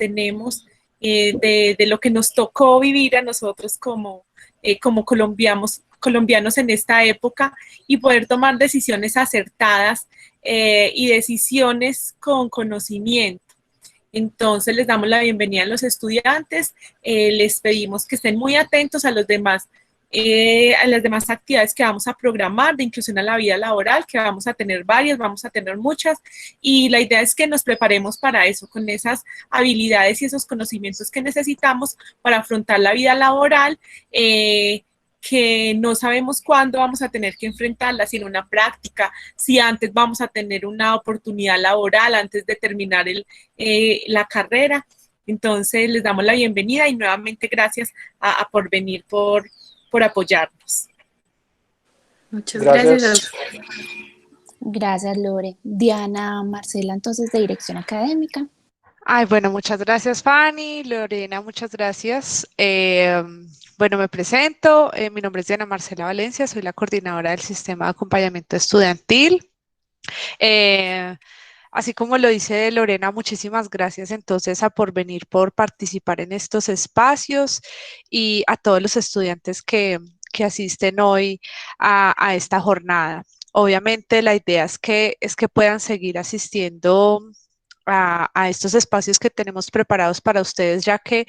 tenemos de lo que nos tocó vivir a nosotros como colombianos en esta época y poder tomar decisiones acertadas y decisiones con conocimiento. Entonces les damos la bienvenida a los estudiantes, les pedimos que estén muy atentos a las demás actividades que vamos a programar de inclusión a la vida laboral, que vamos a tener varias, vamos a tener muchas, y la idea es que nos preparemos para eso, con esas habilidades y esos conocimientos que necesitamos para afrontar la vida laboral, que no sabemos cuándo vamos a tener que enfrentarla, si en una práctica, si antes vamos a tener una oportunidad laboral antes de terminar la carrera. Entonces les damos la bienvenida y nuevamente gracias a Porvenir por apoyarnos. Muchas gracias. Gracias, Lore. Diana Marcela, entonces, de Dirección Académica. Ay, bueno, muchas gracias, Fanny. Lorena, muchas gracias. Bueno, me presento. Mi nombre es Diana Marcela Valencia, soy la coordinadora del Sistema de Acompañamiento Estudiantil. Así como lo dice Lorena, muchísimas gracias entonces a Porvenir por participar en estos espacios y a todos los estudiantes que asisten hoy a esta jornada. Obviamente la idea es que puedan seguir asistiendo a estos espacios que tenemos preparados para ustedes, ya que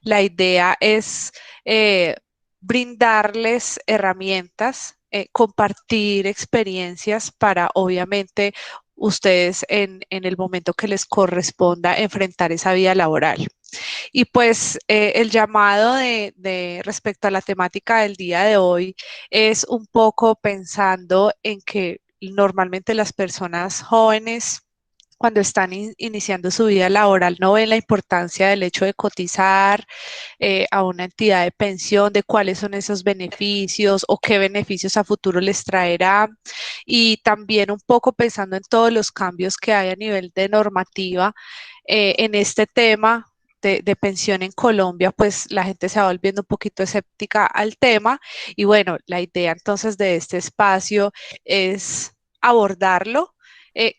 la idea es brindarles herramientas, compartir experiencias para obviamente ustedes en el momento que les corresponda enfrentar esa vida laboral. Y pues el llamado de respecto a la temática del día de hoy es un poco pensando en que normalmente las personas jóvenes cuando están iniciando su vida laboral no ven la importancia del hecho de cotizar a una entidad de pensión, de cuáles son esos beneficios o qué beneficios a futuro les traerá, y también un poco pensando en todos los cambios que hay a nivel de normativa en este tema de pensión en Colombia, pues la gente se va volviendo un poquito escéptica al tema y bueno, la idea entonces de este espacio es abordarlo,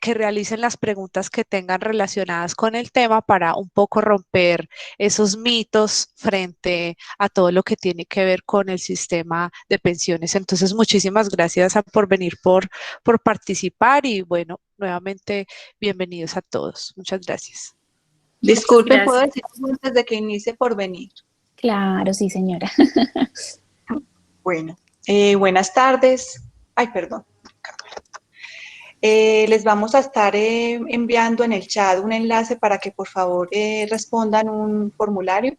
que realicen las preguntas que tengan relacionadas con el tema para un poco romper esos mitos frente a todo lo que tiene que ver con el sistema de pensiones. Entonces, muchísimas gracias por venir, por participar y bueno, nuevamente bienvenidos a todos. Muchas gracias. Disculpen, ¿puedo decir antes de que inicie Porvenir? Claro, sí, señora. Bueno, buenas tardes. Ay, perdón. Les vamos a estar enviando en el chat un enlace para que por favor respondan un formulario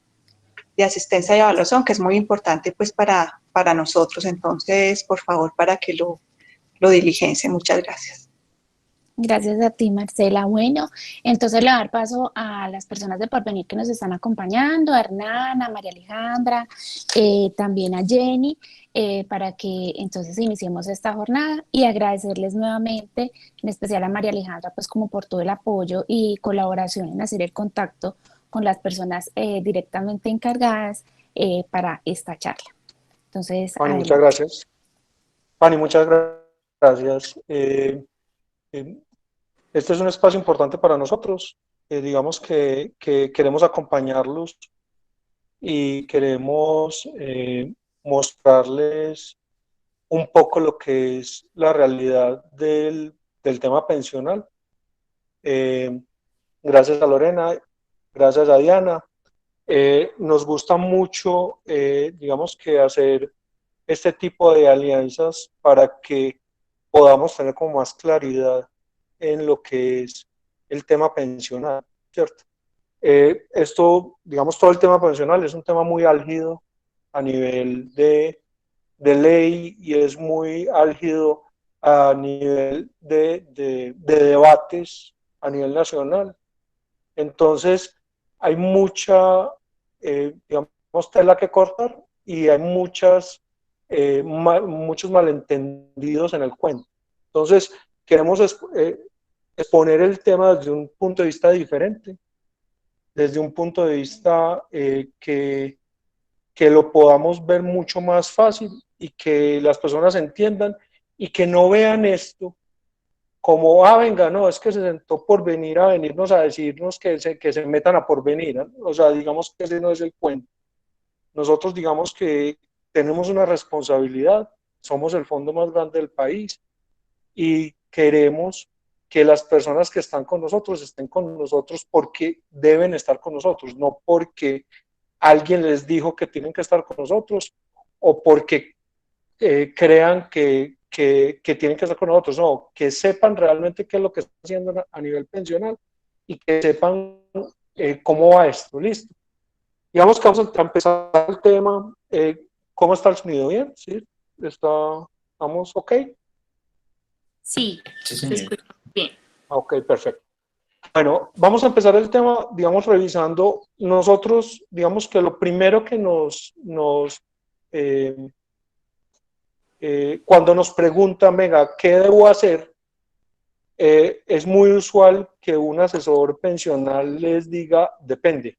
de asistencia y evaluación, que es muy importante pues para nosotros. Entonces, por favor, para que lo diligencien. Muchas gracias. Gracias a ti, Marcela. Bueno, entonces le voy a dar paso a las personas de Porvenir que nos están acompañando, a Hernán, a María Alejandra, también a Jenny, para que entonces iniciemos esta jornada y agradecerles nuevamente, en especial a María Alejandra, pues como por todo el apoyo y colaboración en hacer el contacto con las personas directamente encargadas para esta charla. Entonces, Fanny, muchas gracias. Fanny, muchas gracias. Este es un espacio importante para nosotros. Digamos que queremos acompañarlos y queremos mostrarles un poco lo que es la realidad del tema pensional. Gracias a Lorena, gracias a Diana. Nos gusta mucho, digamos que hacer este tipo de alianzas para que podamos tener como más claridad en lo que es el tema pensional, ¿cierto? Esto, digamos, todo el tema pensional es un tema muy álgido a nivel de ley y es muy álgido a nivel de debates a nivel nacional. Entonces, hay mucha, digamos, tela que cortar y hay muchos malentendidos en el cuento. Entonces, queremos exponer el tema desde un punto de vista diferente, desde un punto de vista que lo podamos ver mucho más fácil y que las personas entiendan y que no vean esto como, venga, no, es que se sentó por venir a venirnos a decirnos que se metan a Porvenir, ¿no? O sea, digamos que ese no es el cuento. Nosotros digamos que tenemos una responsabilidad, somos el fondo más grande del país y queremos que las personas que están con nosotros estén con nosotros porque deben estar con nosotros, no porque alguien les dijo que tienen que estar con nosotros o porque crean que tienen que estar con nosotros, no, que sepan realmente qué es lo que están haciendo a nivel pensional y que sepan cómo va esto, listo. Digamos que vamos a empezar el tema. ¿Cómo está el sonido? ¿Bien? ¿Sí? ¿Estamos ok? Sí, se escucha bien. Ok, perfecto. Bueno, vamos a empezar el tema, digamos, revisando. Nosotros, digamos que lo primero que cuando nos preguntan, venga, ¿qué debo hacer? Es muy usual que un asesor pensional les diga, depende.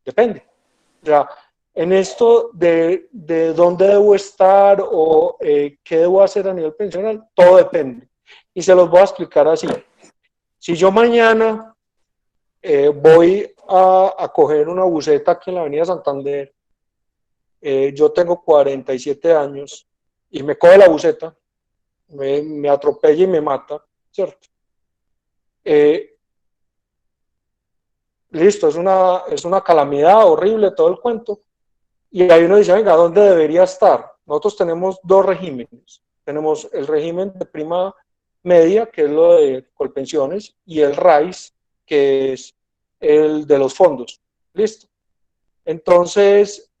Depende. O sea, en esto de dónde debo estar o qué debo hacer a nivel pensional, todo depende. Y se los voy a explicar así. Si yo mañana voy a coger una buseta aquí en la Avenida Santander, yo tengo 47 años y me coge la buseta, me atropella y me mata, ¿cierto? Listo, es una calamidad horrible todo el cuento. Y ahí uno dice, venga, ¿dónde debería estar? Nosotros tenemos dos regímenes. Tenemos el régimen de prima media, que es lo de Colpensiones, y el RAIS, que es el de los fondos. ¿Listo? Entonces,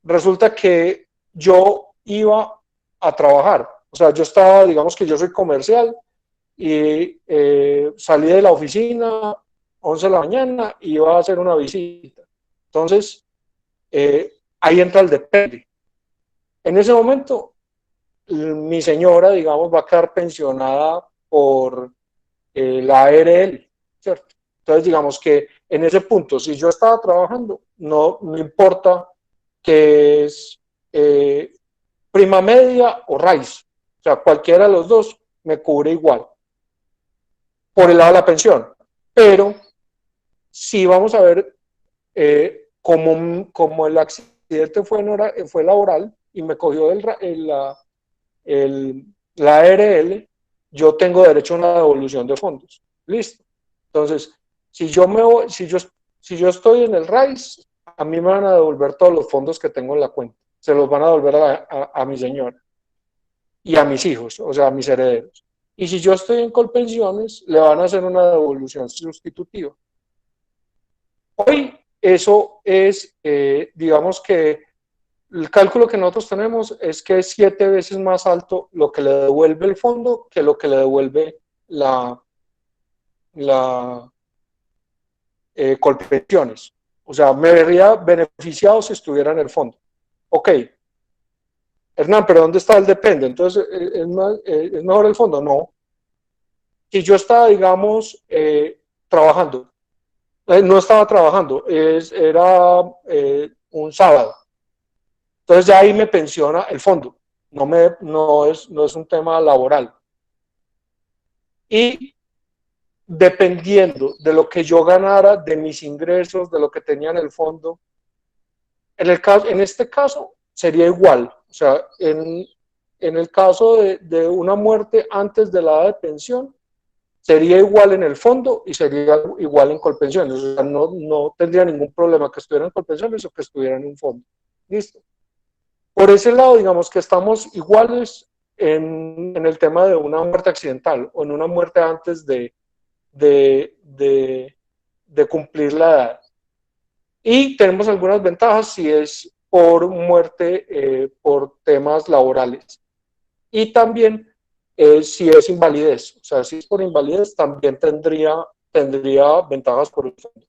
resulta que yo iba a trabajar. O sea, yo estaba, digamos que yo soy comercial y salí de la oficina 11 de la mañana y iba a hacer una visita. Entonces, ahí entra el depende. En ese momento, mi señora, digamos, va a quedar pensionada por la ARL, ¿cierto? Entonces, digamos que en ese punto, si yo estaba trabajando, no importa que es prima media o RAIS, o sea, cualquiera de los dos me cubre igual, por el lado de la pensión. Pero si vamos a ver, como el accidente fue laboral y me cogió la ARL, yo tengo derecho a una devolución de fondos. Listo. Entonces, si yo estoy en el RAIS, a mí me van a devolver todos los fondos que tengo en la cuenta. Se los van a devolver a mi señora y a mis hijos, o sea, a mis herederos. Y si yo estoy en Colpensiones, le van a hacer una devolución sustitutiva. Hoy eso es, digamos que el cálculo que nosotros tenemos es que es 7 veces más alto lo que le devuelve el fondo que lo que le devuelve la Colpensiones. O sea, me vería beneficiado si estuviera en el fondo. Ok, Hernán, pero ¿dónde está el depende? Entonces, ¿es mejor el fondo? No. Si yo estaba, digamos, trabajando, no estaba trabajando, era un sábado. Entonces ya ahí me pensiona el fondo, no es un tema laboral. Y dependiendo de lo que yo ganara, de mis ingresos, de lo que tenía en el fondo, en este caso sería igual. O sea, en el caso de una muerte antes de la edad de pensión, sería igual en el fondo y sería igual en Colpensiones. O sea, no tendría ningún problema que estuviera en Colpensiones o que estuviera en un fondo. ¿Listo? Por ese lado, digamos que estamos iguales en el tema de una muerte accidental o en una muerte antes de cumplir la edad. Y tenemos algunas ventajas si es por muerte, por temas laborales. Y también si es invalidez. O sea, si es por invalidez, también tendría ventajas por el fondo.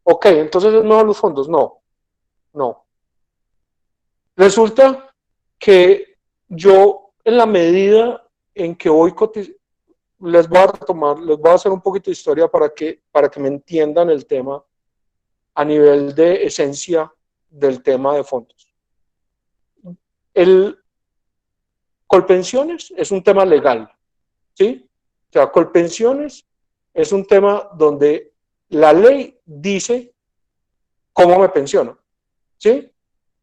Ok, entonces no los fondos, no. Resulta que yo, en la medida en que voy les voy a hacer un poquito de historia para que me entiendan el tema a nivel de esencia del tema de fondos. El Colpensiones es un tema legal, ¿sí? O sea, Colpensiones es un tema donde la ley dice cómo me pensiono, ¿sí?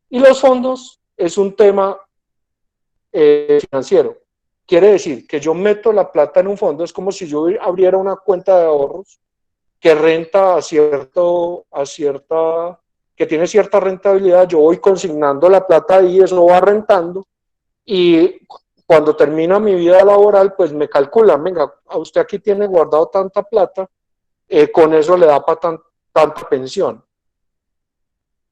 Y los fondos es un tema financiero. Quiere decir que yo meto la plata en un fondo, es como si yo abriera una cuenta de ahorros que renta que tiene cierta rentabilidad, yo voy consignando la plata ahí, eso va rentando, y cuando termina mi vida laboral, pues me calculan, venga, a usted aquí tiene guardado tanta plata, con eso le da para tanta pensión.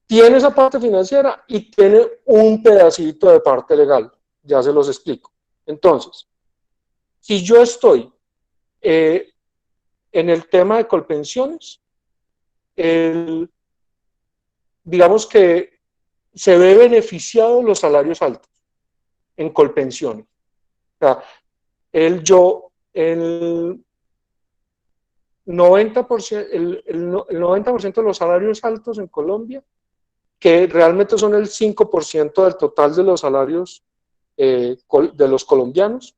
Tiene esa parte financiera y tiene un pedacito de parte legal, ya se los explico. Entonces, si yo estoy en el tema de Colpensiones, digamos que se ve beneficiado los salarios altos en Colpensiones. O sea, el 90%, el 90% de los salarios altos en Colombia, que realmente son el 5% del total de los salarios de los colombianos,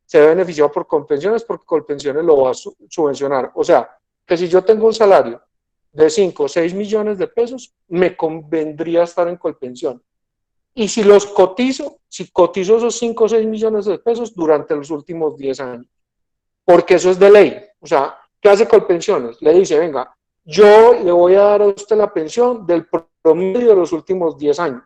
se ve beneficiado por Colpensiones porque Colpensiones lo va a subvencionar. O sea, que si yo tengo un salario de 5 o 6 millones de pesos, me convendría estar en Colpensión. Y si los cotizo, si cotizo esos 5 o 6 millones de pesos durante los últimos 10 años, porque eso es de ley. O sea, ¿qué hace Colpensiones? Le dice, venga, yo le voy a dar a usted la pensión del promedio de los últimos 10 años.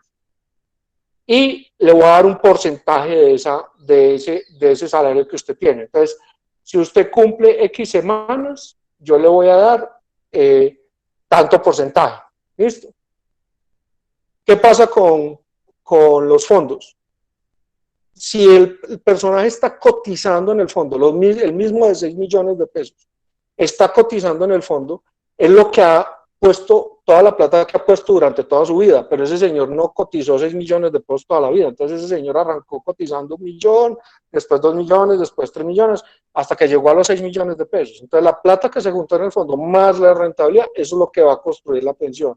Y le voy a dar un porcentaje de ese salario que usted tiene. Entonces, si usted cumple X semanas, yo le voy a dar tanto porcentaje. ¿Listo? ¿Qué pasa con los fondos? Si el personaje está cotizando en el fondo, el mismo de 6 millones de pesos, está cotizando en el fondo, es lo que ha puesto, toda la plata que ha puesto durante toda su vida, pero ese señor no cotizó 6 millones de pesos toda la vida, entonces ese señor arrancó cotizando 1 millón, después 2 millones, después 3 millones, hasta que llegó a los 6 millones de pesos. Entonces la plata que se juntó en el fondo, más la rentabilidad, eso es lo que va a construir la pensión.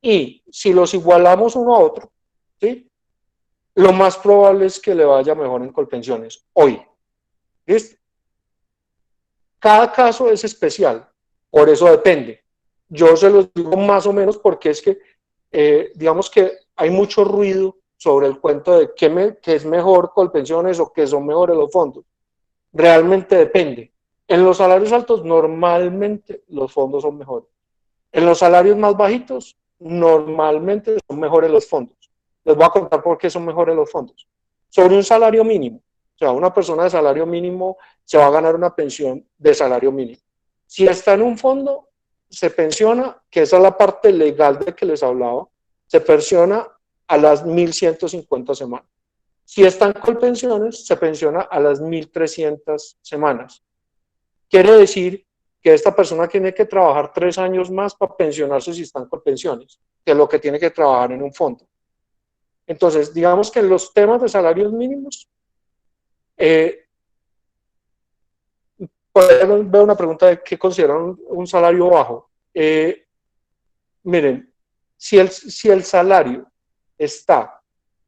Y si los igualamos uno a otro, ¿sí?, lo más probable es que le vaya mejor en Colpensiones hoy. ¿Listo? Cada caso es especial, por eso depende. Yo se los digo más o menos porque es que, digamos que hay mucho ruido sobre el cuento de qué es mejor Colpensiones o qué son mejores los fondos. Realmente depende. En los salarios altos, normalmente los fondos son mejores. En los salarios más bajitos, normalmente son mejores los fondos. Les voy a contar por qué son mejores los fondos. Sobre un salario mínimo, o sea, una persona de salario mínimo se va a ganar una pensión de salario mínimo. Si está en un fondo, se pensiona, que esa es la parte legal de que les hablaba, se pensiona a las 1.150 semanas. Si está en Colpensiones, se pensiona a las 1.300 semanas. Quiere decir que esta persona tiene que trabajar 3 años más para pensionarse si está en Colpensiones, que es lo que tiene que trabajar en un fondo. Entonces, digamos que en los temas de salarios mínimos, veo una pregunta de qué consideran un salario bajo. Miren, si el salario está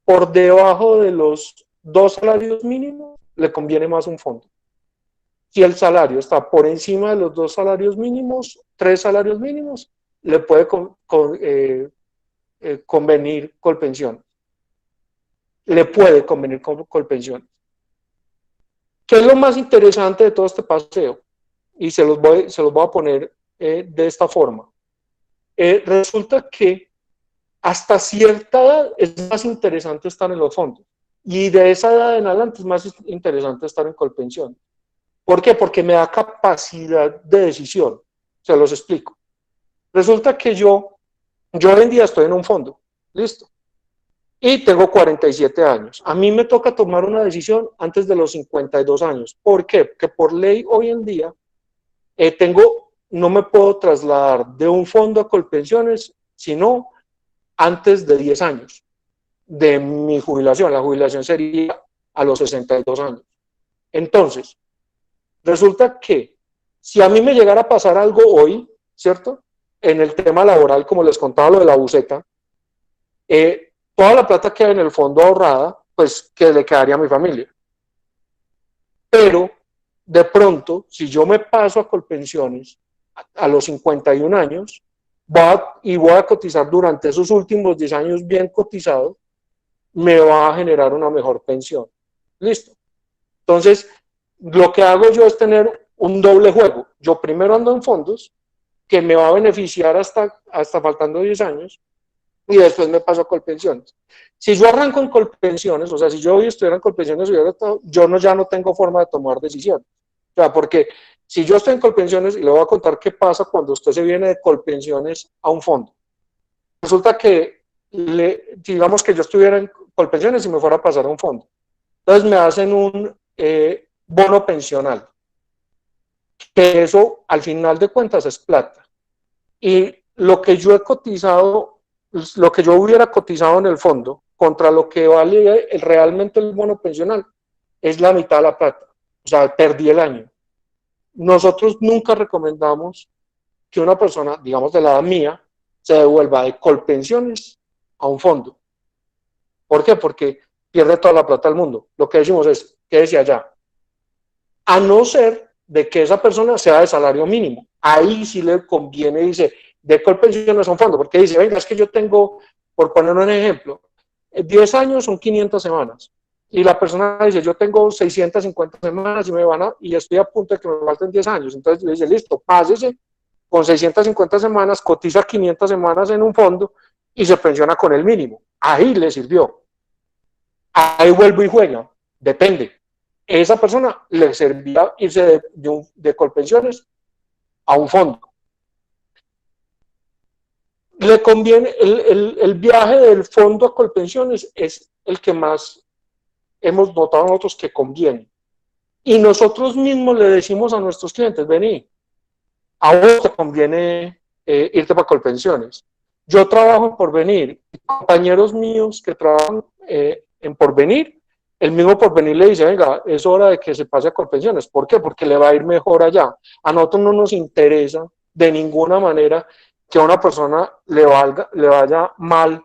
por debajo de los 2 salarios mínimos, le conviene más un fondo. Si el salario está por encima de los 2 salarios mínimos, 3 salarios mínimos, le puede convenir Colpensión. Le puede convenir Colpensiones. ¿Qué es lo más interesante de todo este paseo? Y se los voy a poner de esta forma. Resulta que hasta cierta edad es más interesante estar en los fondos. Y de esa edad en adelante es más interesante estar en Colpensión. ¿Por qué? Porque me da capacidad de decisión. Se los explico. Resulta que yo hoy en día estoy en un fondo. ¿Listo? Y tengo 47 años. A mí me toca tomar una decisión antes de los 52 años. ¿Por qué? Porque por ley hoy en día no me puedo trasladar de un fondo a Colpensiones, sino antes de 10 años de mi jubilación. La jubilación sería a los 62 años. Entonces, resulta que si a mí me llegara a pasar algo hoy, ¿cierto?, en el tema laboral, como les contaba lo de la buceta, toda la plata que hay en el fondo ahorrada, pues que le quedaría a mi familia. Pero de pronto, si yo me paso a Colpensiones a los 51 años, voy a cotizar durante esos últimos 10 años bien cotizado, me va a generar una mejor pensión. Listo. Entonces, lo que hago yo es tener un doble juego. Yo primero ando en fondos, que me va a beneficiar hasta faltando 10 años, y después me paso a Colpensiones. Si yo arranco en Colpensiones, o sea, si yo hoy estuviera en Colpensiones, ya no tengo forma de tomar decisiones. O sea, porque si yo estoy en Colpensiones, y le voy a contar qué pasa cuando usted se viene de Colpensiones a un fondo. Resulta que, digamos que yo estuviera en Colpensiones y me fuera a pasar a un fondo. Entonces me hacen un bono pensional, que eso al final de cuentas es plata. Y lo que yo he cotizado, lo que yo hubiera cotizado en el fondo, contra lo que vale realmente el bono pensional, es la mitad de la plata. O sea, perdí el año. Nosotros nunca recomendamos que una persona, digamos de la edad mía, se devuelva de Colpensiones a un fondo. ¿Por qué? Porque pierde toda la plata del mundo. Lo que decimos es, quédese allá. A no ser de que esa persona sea de salario mínimo. Ahí sí le conviene, dice, de Colpensiones a un fondo, porque dice, venga, es que yo tengo, por poner un ejemplo, 10 años son 500 semanas. Y la persona dice, yo tengo 650 semanas y estoy a punto de que me falten 10 años. Entonces le dice, listo, pásese con 650 semanas, cotiza 500 semanas en un fondo y se pensiona con el mínimo. Ahí le sirvió. Ahí vuelvo y juega. Depende. Esa persona le servía irse de Colpensiones a un fondo. Le conviene, el viaje del fondo a Colpensiones es el que más hemos notado nosotros que conviene. Y nosotros mismos le decimos a nuestros clientes, vení, a vos te conviene irte para Colpensiones. Yo trabajo en Porvenir, compañeros míos que trabajan en Porvenir, el mismo Porvenir le dice, venga, es hora de que se pase a Colpensiones. ¿Por qué? Porque le va a ir mejor allá. A nosotros no nos interesa de ninguna manera que a una persona le vaya mal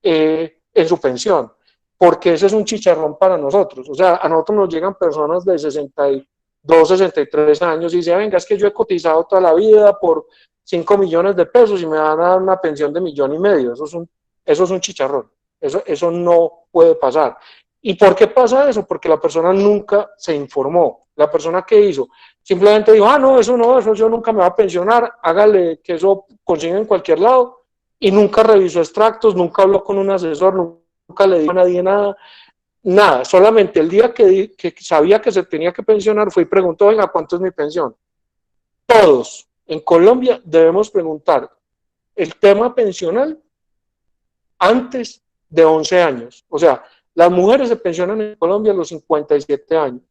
en su pensión, porque ese es un chicharrón para nosotros. O sea, a nosotros nos llegan personas de 62, 63 años y dicen, venga, es que yo he cotizado toda la vida por 5 millones de pesos y me van a dar una pensión de 1,5 millones. Eso es un chicharrón. Eso no puede pasar. ¿Y por qué pasa eso? Porque la persona nunca se informó. La persona que hizo simplemente dijo, no, eso yo nunca me voy a pensionar, hágale que eso consiga en cualquier lado, y nunca revisó extractos, nunca habló con un asesor, nunca le dijo a nadie nada. Solamente el día que sabía que se tenía que pensionar fue y preguntó, venga, ¿cuánto es mi pensión? Todos en Colombia debemos preguntar el tema pensional antes de 11 años. O sea, las mujeres se pensionan en Colombia a los 57 años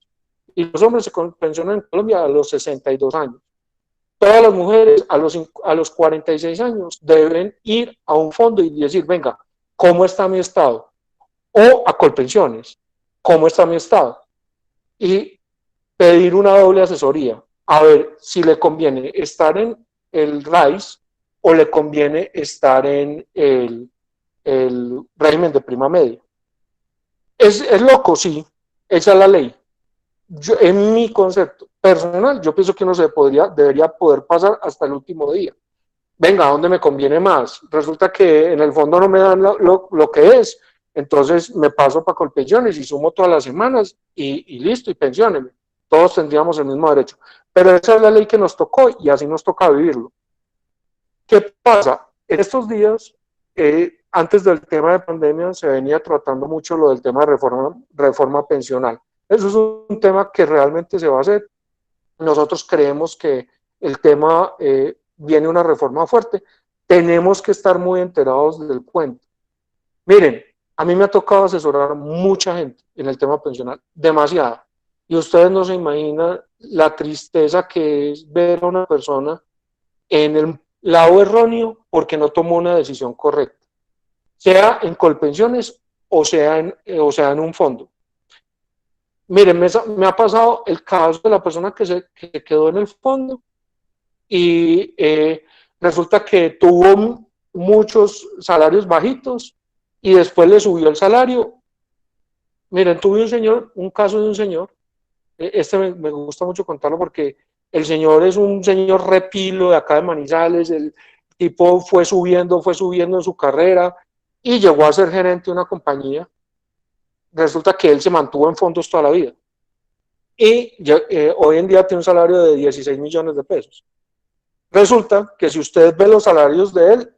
y los hombres se pensionan en Colombia a los 62 años. Todas las mujeres a los 46 años deben ir a un fondo y decir, venga, ¿cómo está mi estado? O a Colpensiones, ¿cómo está mi estado? Y pedir una doble asesoría, a ver si le conviene estar en el RAIS o le conviene estar en el régimen de prima media. ¿Es loco? Sí, esa es la ley. En mi concepto personal, yo pienso que uno debería poder pasar hasta el último día. Venga, ¿a dónde me conviene más? Resulta que en el fondo no me dan lo que es, entonces me paso para Colpensiones y sumo todas las semanas y listo, y pensióneme. Todos tendríamos el mismo derecho. Pero esa es la ley que nos tocó y así nos toca vivirlo. ¿Qué pasa? En estos días, antes del tema de pandemia, se venía tratando mucho lo del tema de reforma pensional. Eso es un tema que realmente se va a hacer. Nosotros creemos que el tema viene una reforma fuerte. Tenemos que estar muy enterados del cuento. Miren, a mí me ha tocado asesorar mucha gente en el tema pensional, demasiada. Y ustedes no se imaginan la tristeza que es ver a una persona en el lado erróneo porque no tomó una decisión correcta, sea en Colpensiones o sea en un fondo. Miren, me ha pasado el caso de la persona que quedó en el fondo y resulta que tuvo muchos salarios bajitos y después le subió el salario. Miren, tuve un caso de un señor me gusta mucho contarlo porque el señor es un señor repilo de acá de Manizales, el tipo fue subiendo en su carrera y llegó a ser gerente de una compañía. Resulta que él se mantuvo en fondos toda la vida y hoy en día tiene un salario de 16 millones de pesos. Resulta que si usted ve los salarios de él,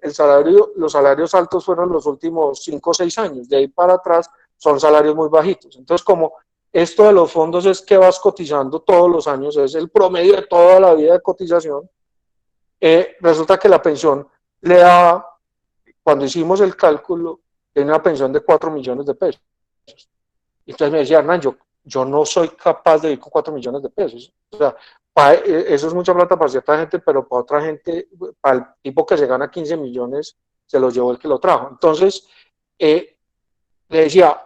los salarios altos fueron los últimos 5 o 6 años, de ahí para atrás son salarios muy bajitos. Entonces, como esto de los fondos es que vas cotizando todos los años, es el promedio de toda la vida de cotización, resulta que la pensión le da, cuando hicimos el cálculo, tiene una pensión de 4 millones de pesos. Entonces me decía, Hernán, yo no soy capaz de vivir con 4 millones de pesos. O sea, eso es mucha plata para cierta gente, pero para otra gente, para el tipo que se gana 15 millones, se los llevó el que lo trajo. Entonces, le decía,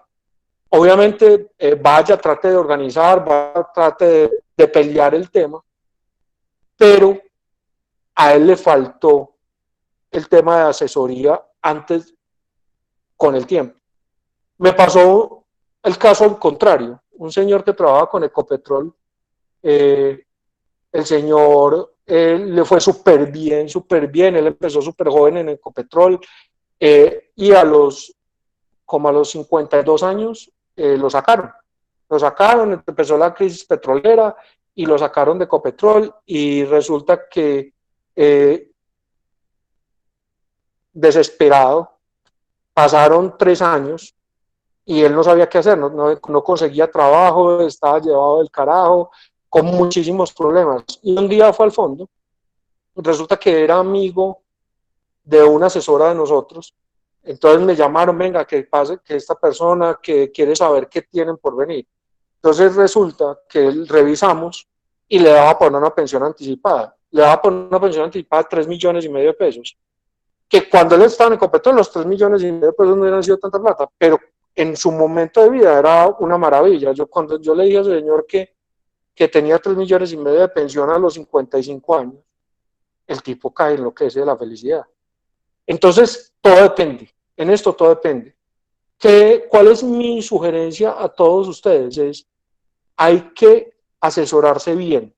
obviamente, vaya, trate de organizar, vaya, trate de pelear el tema, pero a él le faltó el tema de asesoría antes con el tiempo. Me pasó el caso al contrario, un señor que trabaja con Ecopetrol, el señor le fue súper bien, él empezó súper joven en Ecopetrol y como a los 52 años lo sacaron, empezó la crisis petrolera y lo sacaron de Ecopetrol y resulta que desesperado, pasaron 3 años y él no sabía qué hacer, no conseguía trabajo, estaba llevado del carajo, con muchísimos problemas. Y un día fue al fondo, resulta que era amigo de una asesora de nosotros, entonces me llamaron, venga, que pase, que esta persona que quiere saber qué tienen por venir. Entonces resulta que revisamos y le daba por una pensión anticipada, le daba por una pensión anticipada de 3 millones y medio de pesos, que cuando él estaba en Ecopetrol los 3 millones y medio de pesos no hubieran sido tanta plata, pero en su momento de vida era una maravilla. Cuando yo le dije al señor que tenía 3 millones y medio de pensión a los 55 años, el tipo cae en lo que es de la felicidad. Entonces, todo depende. En esto todo depende. ¿Cuál es mi sugerencia a todos ustedes? Hay que asesorarse bien.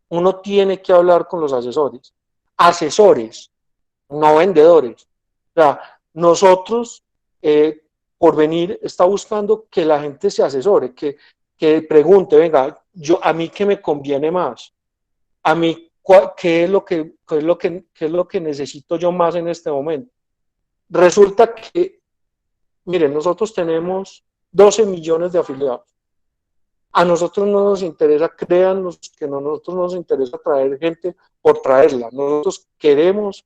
Uno tiene que hablar con los asesores. Asesores, no vendedores. O sea, nosotros, Porvenir está buscando que la gente se asesore, que pregunte, venga, a mí qué me conviene más, a mí qué es lo que necesito yo más en este momento. Resulta que, miren, nosotros tenemos 12 millones de afiliados. A nosotros no nos interesa, créanos que nosotros no nos interesa traer gente por traerla. Nosotros tenemos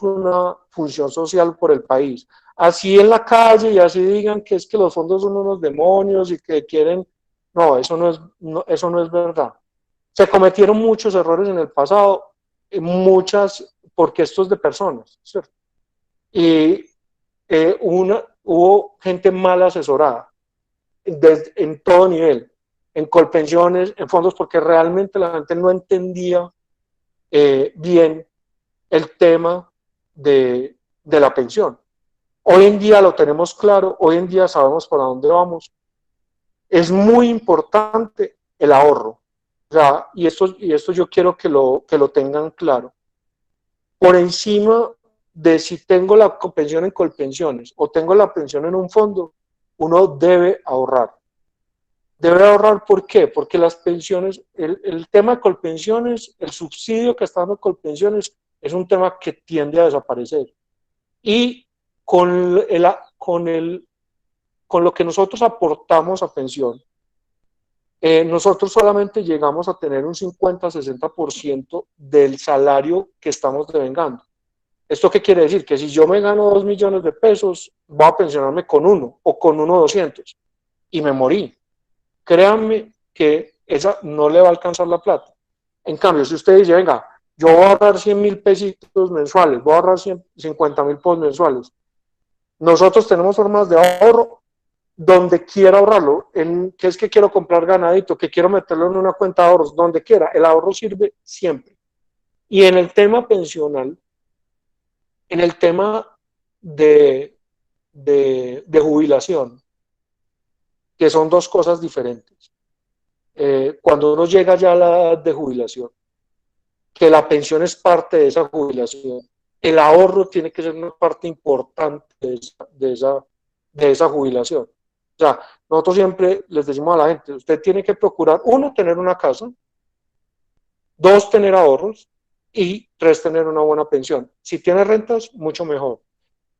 una función social por el país. Así en la calle y así digan que es que los fondos son unos demonios y que quieren, no, eso no es verdad. Se cometieron muchos errores en el pasado, porque esto es de personas, ¿cierto? Y hubo gente mal asesorada en todo nivel, en Colpensiones, en fondos, porque realmente la gente no entendía bien el tema de la pensión. Hoy en día lo tenemos claro, hoy en día sabemos para dónde vamos. Es muy importante el ahorro. O sea, y esto yo quiero que lo tengan claro. Por encima de si tengo la pensión en Colpensiones o tengo la pensión en un fondo, uno debe ahorrar. Debe ahorrar, ¿por qué? Porque las pensiones, el tema de Colpensiones, el subsidio que está dando Colpensiones es un tema que tiende a desaparecer. Y con lo que nosotros aportamos a pensión, nosotros solamente llegamos a tener un 50-60% del salario que estamos devengando. ¿Esto qué quiere decir? Que si yo me gano 2 millones de pesos, voy a pensionarme con 1 o con 1.200 y me morí. Créanme que esa no le va a alcanzar la plata. En cambio, si usted dice, venga, yo voy a ahorrar 100.000 pesitos mensuales, voy a ahorrar 50.000 pesos mensuales. Nosotros tenemos formas de ahorro donde quiera ahorrarlo, que es que quiero comprar ganadito, que quiero meterlo en una cuenta de ahorros, donde quiera. El ahorro sirve siempre. Y en el tema pensional, en el tema de jubilación, que son dos cosas diferentes. cuando uno llega ya a la edad de jubilación, que la pensión es parte de esa jubilación, el ahorro tiene que ser una parte importante de esa jubilación. O sea, nosotros siempre les decimos a la gente, usted tiene que procurar, uno, tener una casa, dos, tener ahorros, y tres, tener una buena pensión. Si tiene rentas, mucho mejor.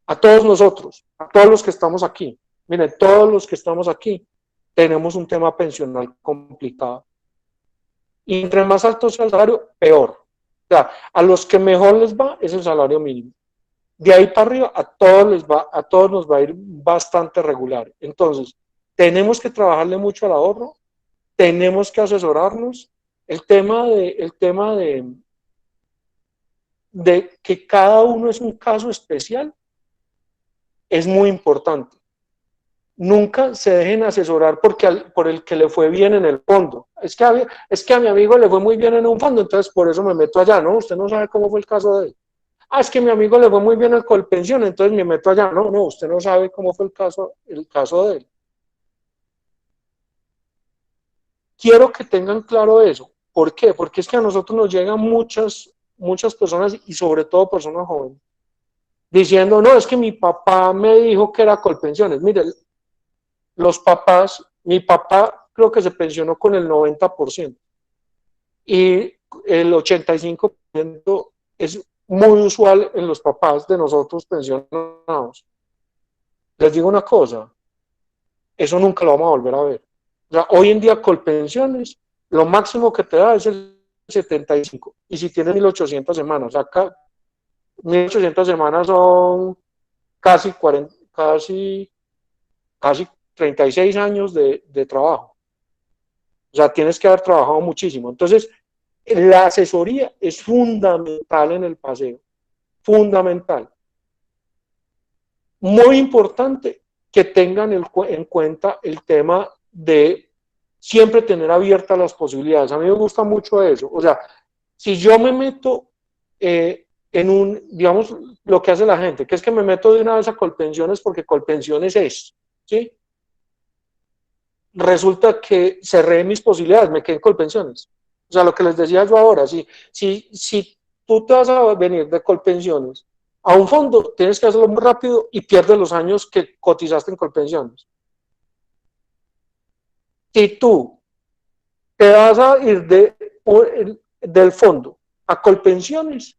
A todos nosotros, a todos los que estamos aquí, miren, todos los que estamos aquí, tenemos un tema pensional complicado. Y entre más alto sea el salario, peor. O sea, a los que mejor les va es el salario mínimo. De ahí para arriba, a todos nos va a ir bastante regular. Entonces, tenemos que trabajarle mucho al ahorro, tenemos que asesorarnos. El tema de que cada uno es un caso especial es muy importante. Nunca se dejen asesorar por el que le fue bien en el fondo. Es que a mi amigo le fue muy bien en un fondo, entonces por eso me meto allá, ¿no? Usted no sabe cómo fue el caso de él. Ah, es que a mi amigo le fue muy bien en Colpensión, entonces me meto allá. No, no, usted no sabe cómo fue el caso de él. Quiero que tengan claro eso. ¿Por qué? Porque es que a nosotros nos llegan muchas personas y sobre todo personas jóvenes diciendo, no, es que mi papá me dijo que era Colpensiones. Mire, los papás, mi papá creo que se pensionó con el 90% y el 85% es muy usual en los papás de nosotros pensionados. Les digo una cosa, eso nunca lo vamos a volver a ver. O sea, hoy en día Colpensiones, lo máximo que te da es el 75, y si tienes 1800 semanas, acá 1800 semanas son casi 40, casi 36 años de trabajo. O sea, tienes que haber trabajado muchísimo. Entonces, la asesoría es fundamental en el paseo. Fundamental. Muy importante que tengan en cuenta el tema de siempre tener abiertas las posibilidades. A mí me gusta mucho eso. O sea, si yo me meto digamos, lo que hace la gente, que es que me meto de una vez a Colpensiones porque Colpensiones es, ¿sí? Resulta que cerré mis posibilidades, me quedé en Colpensiones. O sea, lo que les decía yo ahora, si tú te vas a venir de Colpensiones a un fondo, tienes que hacerlo muy rápido y pierdes los años que cotizaste en Colpensiones. Si tú te vas a ir del fondo a Colpensiones,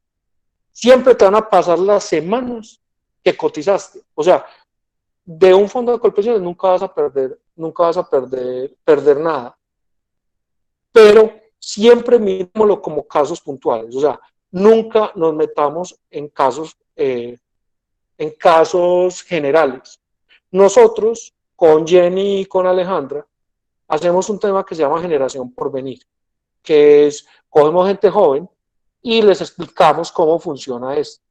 siempre te van a pasar las semanas que cotizaste. O sea, de un fondo de Colpensiones nunca vas a perder nada. Pero siempre mirémoslo como casos puntuales. O sea, nunca nos metamos en casos generales. Nosotros, con Jenny y con Alejandra, hacemos un tema que se llama Generación Porvenir, que es, cogemos gente joven y les explicamos cómo funciona esto.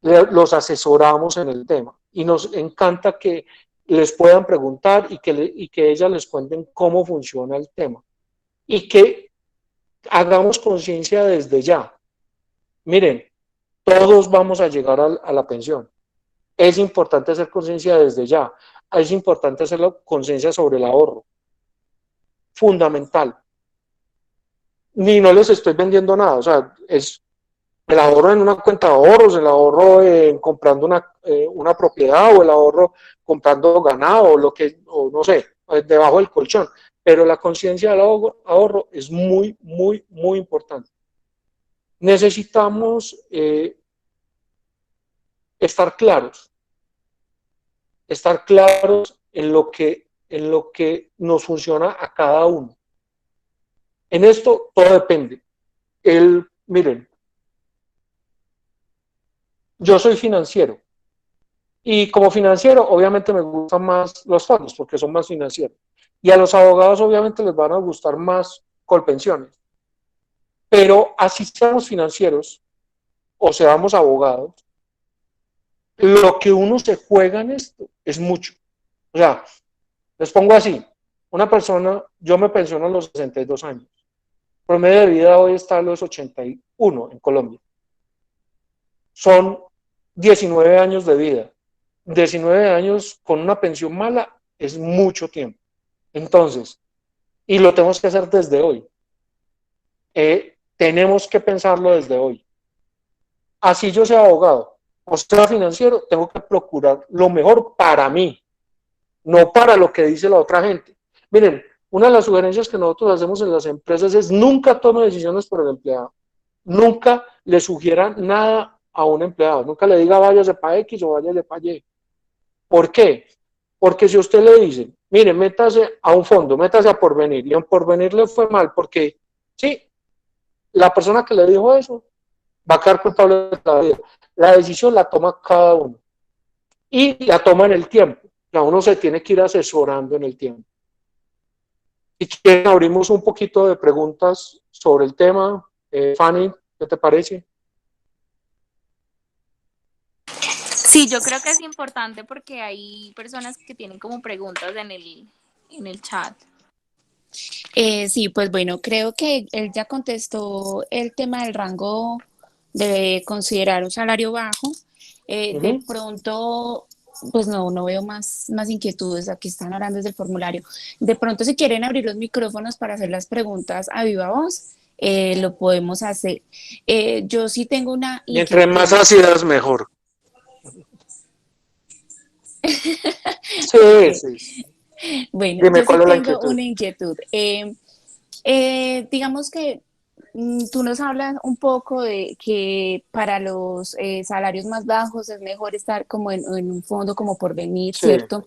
Los asesoramos en el tema y nos encanta que les puedan preguntar y que ellas les cuenten cómo funciona el tema. Y que hagamos conciencia desde ya. Miren, todos vamos a llegar a la pensión. Es importante hacer conciencia desde ya. Es importante hacer conciencia sobre el ahorro. Fundamental. Ni no les estoy vendiendo nada. O sea, es el ahorro en una cuenta de ahorros, el ahorro en comprando una propiedad, o el ahorro comprando ganado, o no sé, debajo del colchón. Pero la conciencia del ahorro es muy, muy, muy importante. Necesitamos estar claros en lo que nos funciona a cada uno. En esto todo depende. Miren, yo soy financiero y como financiero obviamente me gustan más los fondos porque son más financieros, y a los abogados obviamente les van a gustar más Colpensiones, pero así seamos financieros o seamos abogados, lo que uno se juega en esto es mucho. O sea, les pongo así, una persona, yo me pensiono a los 62 años, promedio de vida hoy está a los 81 en Colombia. Son 19 años de vida. 19 años con una pensión mala es mucho tiempo. Entonces, y lo tenemos que hacer desde hoy. Tenemos que pensarlo desde hoy. Así yo sea abogado o sea financiero, tengo que procurar lo mejor para mí, no para lo que dice la otra gente. Miren, una de las sugerencias que nosotros hacemos en las empresas es nunca tome decisiones por el empleado. Nunca le sugiera nada a un empleado. Nunca le diga váyase para X o váyase para Y. ¿Por qué? Porque si usted le dice, mire, métase a un fondo, métase a Porvenir, y en Porvenir le fue mal, porque sí, la persona que le dijo eso va a quedar culpable de la vida. La decisión la toma cada uno y la toma en el tiempo. O sea, uno se tiene que ir asesorando en el tiempo. Si quieren, abrimos un poquito de preguntas sobre el tema. Fanny, ¿qué te parece? Sí, yo creo que es importante porque hay personas que tienen como preguntas en el chat. Sí, pues bueno, creo que él ya contestó el tema del rango de considerar un salario bajo. De pronto, pues no veo más inquietudes. Aquí están hablando desde el formulario. De pronto, si quieren abrir los micrófonos para hacer las preguntas a viva voz, lo podemos hacer. Yo sí tengo una Mientras inquietud. más ácidas, mejor. Sí, sí. Bueno, Dime, yo sí ¿cuál es la tengo inquietud? una inquietud. Digamos que tú nos hablas un poco de que para los salarios más bajos es mejor estar como en un fondo como Porvenir, Sí, ¿cierto?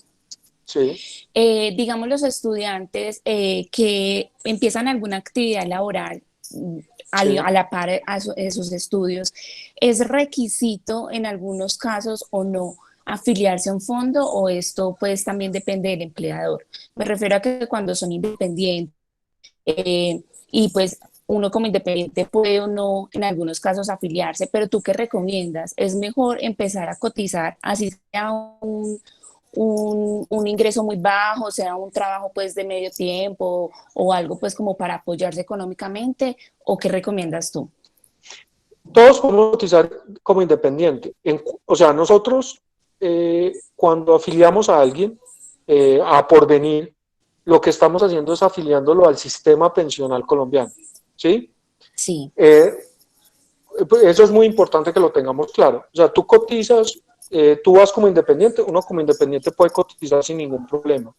sí. Digamos los estudiantes que empiezan alguna actividad laboral Sí. a la par de sus estudios, ¿es requisito en algunos casos o no afiliarse a un fondo o esto pues también depende del empleador? Me refiero a que cuando son independientes y pues uno como independiente puede o no en algunos casos afiliarse, pero ¿tú qué recomiendas? ¿Es mejor empezar a cotizar así sea un ingreso muy bajo, sea un trabajo pues de medio tiempo o algo pues como para apoyarse económicamente? ¿O qué recomiendas tú? Todos podemos cotizar como independiente. O sea, nosotros cuando afiliamos a alguien a Porvenir, lo que estamos haciendo es afiliándolo al sistema pensional colombiano. ¿Sí? Sí. Eso es muy importante que lo tengamos claro. O sea, tú cotizas, tú vas como independiente, uno como independiente puede cotizar sin ningún problema.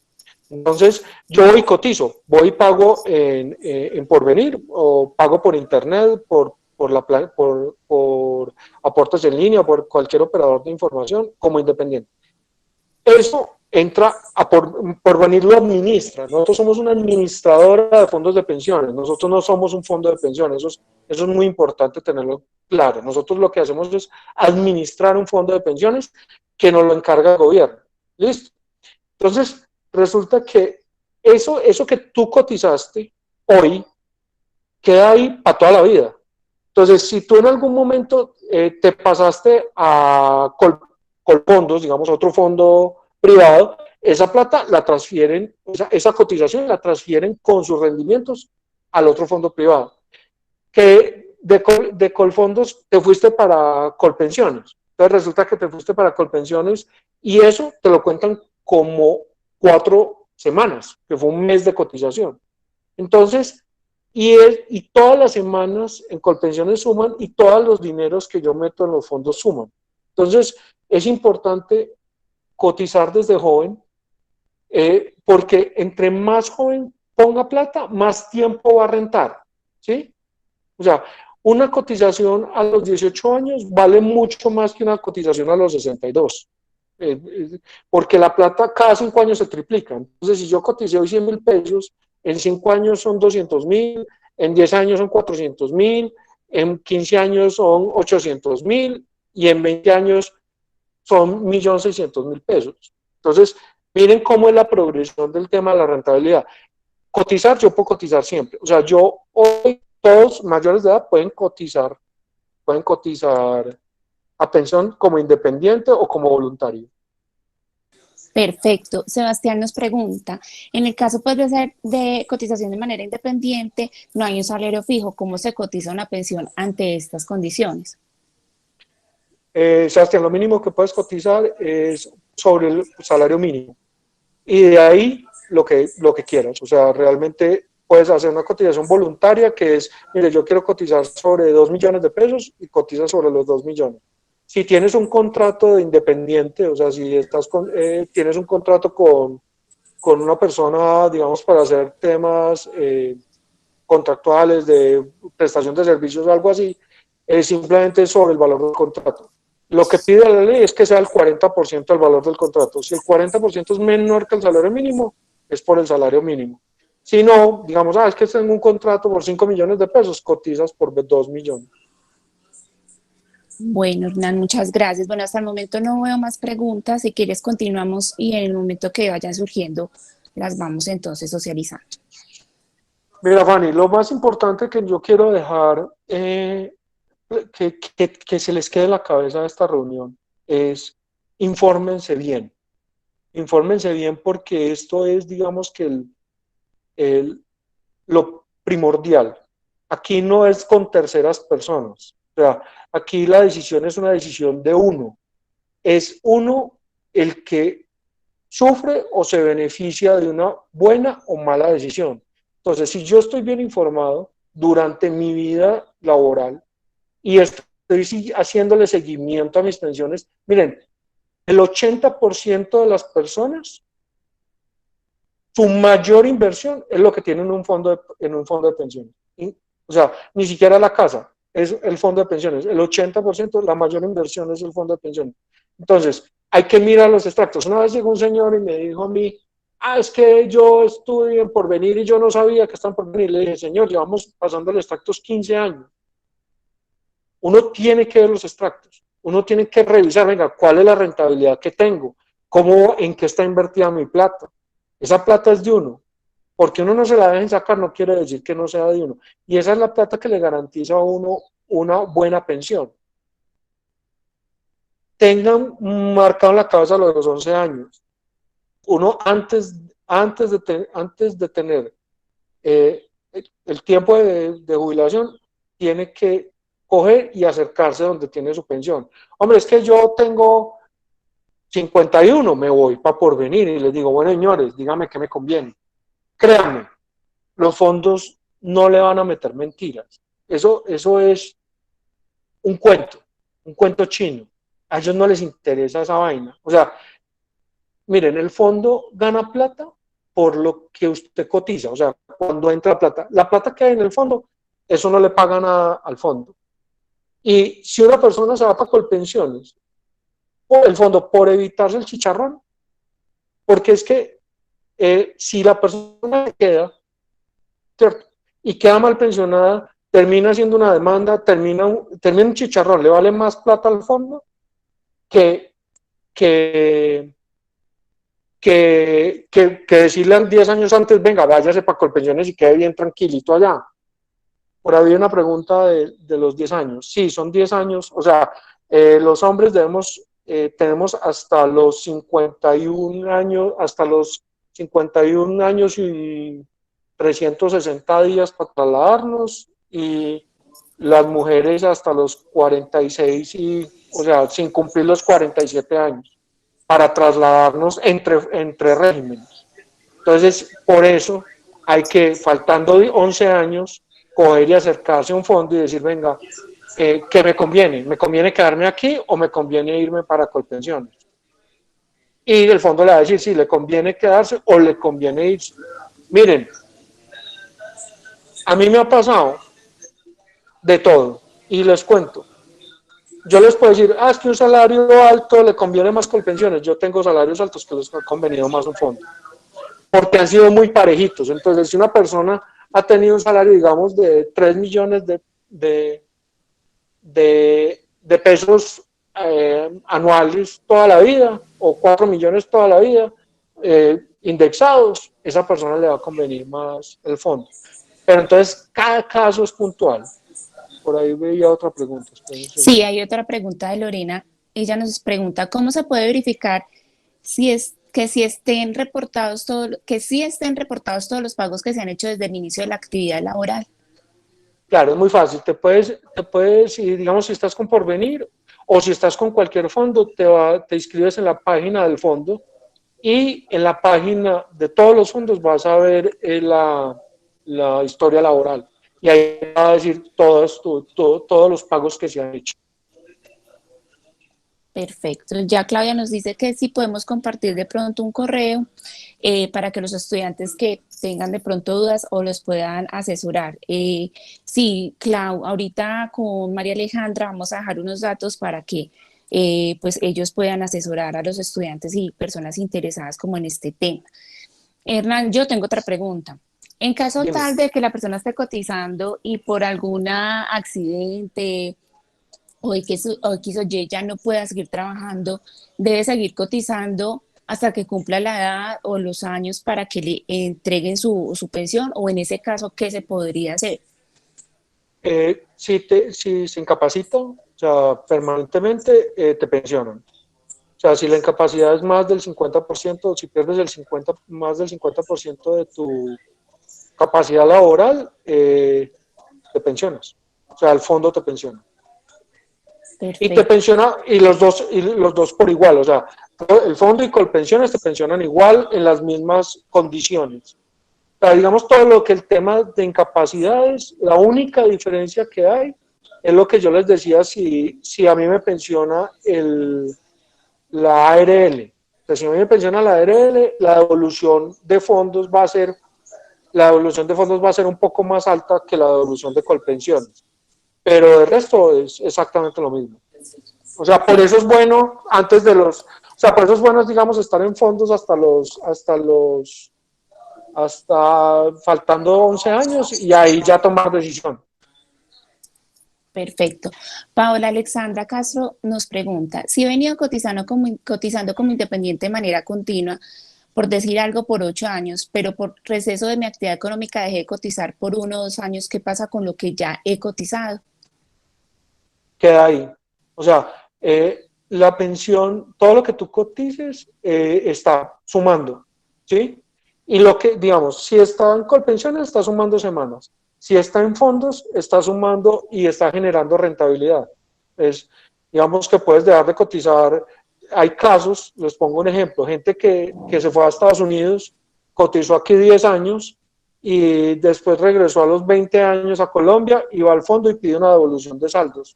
Entonces, yo voy y cotizo, voy y pago en Porvenir o pago por internet, por aportes en línea, por cualquier operador de información como independiente. Eso entra a Porvenir lo administra. Nosotros somos una administradora de fondos de pensiones, nosotros no somos un fondo de pensiones, eso es muy importante tenerlo claro. Nosotros lo que hacemos es administrar un fondo de pensiones que nos lo encarga el gobierno. ¿Listo? Entonces, resulta que eso que tú cotizaste hoy queda ahí para toda la vida. Entonces, si tú en algún momento te pasaste a Colfondos, digamos, otro fondo privado, esa plata la transfieren, esa cotización la transfieren con sus rendimientos al otro fondo privado. Que de Colfondos te fuiste para Colpensiones. Entonces resulta que te fuiste para Colpensiones y eso te lo cuentan como 4 semanas, que fue un mes de cotización. Entonces, y todas las semanas en Colpensiones suman y todos los dineros que yo meto en los fondos suman. Entonces, es importante cotizar desde joven, porque entre más joven ponga plata, más tiempo va a rentar, ¿sí? O sea, una cotización a los 18 años vale mucho más que una cotización a los 62, porque la plata cada 5 años se triplica. Entonces, si yo coticé hoy 100.000 pesos, en 5 años son 200.000, en 10 años son 400.000, en 15 años son 800.000 y en 20 años son 1.600.000 pesos. Entonces, miren cómo es la progresión del tema de la rentabilidad. Cotizar, yo puedo cotizar siempre. O sea, yo hoy, todos mayores de edad pueden cotizar a pensión como independiente o como voluntario. Perfecto. Sebastián nos pregunta, en el caso pues de ser de cotización de manera independiente, no hay un salario fijo, ¿cómo se cotiza una pensión ante estas condiciones? Sebastián, lo mínimo que puedes cotizar es sobre el salario mínimo. Y de ahí lo que quieras. O sea, realmente puedes hacer una cotización voluntaria que es, mire, yo quiero cotizar sobre 2 millones de pesos y cotizas sobre los 2 millones. Si tienes un contrato de independiente, o sea, si tienes un contrato con una persona, digamos, para hacer temas contractuales de prestación de servicios o algo así, es simplemente sobre el valor del contrato. Lo que pide la ley es que sea el 40% del valor del contrato. Si el 40% es menor que el salario mínimo, es por el salario mínimo. Si no, digamos, es que tengo un contrato por 5 millones de pesos, cotizas por 2 millones. Bueno, Hernán, muchas gracias. Bueno, hasta el momento no veo más preguntas. Si quieres, continuamos y en el momento que vayan surgiendo, las vamos entonces socializando. Mira, Fanny, lo más importante que yo quiero dejar que se les quede en la cabeza de esta reunión es infórmense bien. Infórmense bien porque esto es, digamos que lo primordial. Aquí no es con terceras personas. O sea, aquí la decisión es una decisión de uno. Es uno el que sufre o se beneficia de una buena o mala decisión. Entonces, si yo estoy bien informado durante mi vida laboral y estoy haciéndole seguimiento a mis pensiones, miren, el 80% de las personas, su mayor inversión es lo que tiene en un fondo de pensiones. O sea, ni siquiera la casa, es el fondo de pensiones. El 80%, la mayor inversión es el fondo de pensiones. Entonces, hay que mirar los extractos. Una vez llegó un señor y me dijo a mí, es que yo estuve en Porvenir y yo no sabía que están por venir. Le dije, señor, llevamos pasando los extractos 15 años. Uno tiene que ver los extractos. Uno tiene que revisar, venga, cuál es la rentabilidad que tengo, en qué está invertida mi plata. Esa plata es de uno. Porque uno no se la dejen sacar no quiere decir que no sea de uno. Y esa es la plata que le garantiza a uno una buena pensión. Tengan marcado en la cabeza lo de los 11 años. Uno antes de tener el tiempo de jubilación, tiene que coger y acercarse donde tiene su pensión. Hombre, es que yo tengo 51, me voy para Porvenir y les digo, bueno, señores, díganme qué me conviene. Créanme, los fondos no le van a meter mentiras. Eso es un cuento chino. A ellos no les interesa esa vaina. O sea, miren, el fondo gana plata por lo que usted cotiza. O sea, cuando entra la plata que hay en el fondo, eso no le paga nada al fondo. Y si una persona se va para Colpensiones, el fondo, por evitarse el chicharrón, porque es que si la persona queda, ¿cierto? Y queda mal pensionada, termina haciendo una demanda, termina un chicharrón, le vale más plata al fondo que decirle 10 años antes, venga, váyase para Colpensiones y quede bien tranquilito allá. Por ahí había una pregunta de los 10 años. Sí, son 10 años, o sea, los hombres tenemos hasta los 51 años y 360 días para trasladarnos, y las mujeres hasta los 46, o sea, sin cumplir los 47 años, para trasladarnos entre regímenes. Entonces, por eso hay que, faltando 11 años, coger y acercarse a un fondo y decir, venga, ¿qué me conviene? ¿Me conviene quedarme aquí o me conviene irme para Colpensiones? Y el fondo le va a decir si le conviene quedarse o le conviene irse. Miren, a mí me ha pasado de todo, y les cuento. Yo les puedo decir, es que un salario alto le conviene más Colpensiones. Yo tengo salarios altos que les ha convenido más un fondo, porque han sido muy parejitos. Entonces, si una persona ha tenido un salario, digamos, de 3 millones de pesos anuales toda la vida, o 4 millones toda la vida, indexados, esa persona le va a convenir más el fondo. Pero entonces, cada caso es puntual. Por ahí veía otra pregunta. Sí, hay otra pregunta de Lorena. Ella nos pregunta, ¿cómo se puede verificar si estén reportados todos los pagos que se han hecho desde el inicio de la actividad laboral? Claro, es muy fácil. Te puedes, digamos, si estás con Porvenir o si estás con cualquier fondo, te inscribes en la página del fondo y en la página de todos los fondos vas a ver la historia laboral y ahí va a decir todos los pagos que se han hecho. Perfecto. Ya Claudia nos dice que sí podemos compartir de pronto un correo para que los estudiantes que tengan de pronto dudas o los puedan asesorar. Sí, Clau, ahorita con María Alejandra vamos a dejar unos datos para que pues ellos puedan asesorar a los estudiantes y personas interesadas como en este tema. Hernán, yo tengo otra pregunta. En caso Dime. tal de que la persona esté cotizando y por algún accidente o X o Y ya no pueda seguir trabajando, debe seguir cotizando hasta que cumpla la edad o los años para que le entreguen su pensión, o en ese caso, ¿qué se podría hacer? Si se incapacita, o sea, permanentemente, te pensionan. O sea, si la incapacidad es más del 50%, si pierdes más del 50% de tu capacidad laboral, te pensionas. O sea, el fondo te pensiona. Perfecto. Y te pensiona, y los dos por igual, o sea, el fondo y Colpensiones te pensionan igual en las mismas condiciones. O sea, digamos, todo lo que el tema de incapacidades, la única diferencia que hay es lo que yo les decía, si a mí me pensiona la ARL. Entonces, si a mí me pensiona la ARL, la devolución de fondos va a ser un poco más alta que la devolución de Colpensiones. Pero el resto es exactamente lo mismo. O sea, por eso es bueno por eso es bueno, digamos, estar en fondos hasta faltando 11 años y ahí ya tomar decisión. Perfecto. Paola Alexandra Castro nos pregunta, si he venido cotizando como independiente de manera continua, por decir algo, por 8 años, pero por receso de mi actividad económica dejé de cotizar por 1 o 2 años, ¿qué pasa con lo que ya he cotizado? Queda ahí. O sea, la pensión, todo lo que tú cotices está sumando, ¿sí? Y lo que, digamos, si está en Colpensiones, está sumando semanas. Si está en fondos, está sumando y está generando rentabilidad. Digamos que puedes dejar de cotizar. Hay casos, les pongo un ejemplo, gente que se fue a Estados Unidos, cotizó aquí 10 años y después regresó a los 20 años a Colombia y va al fondo y pide una devolución de saldos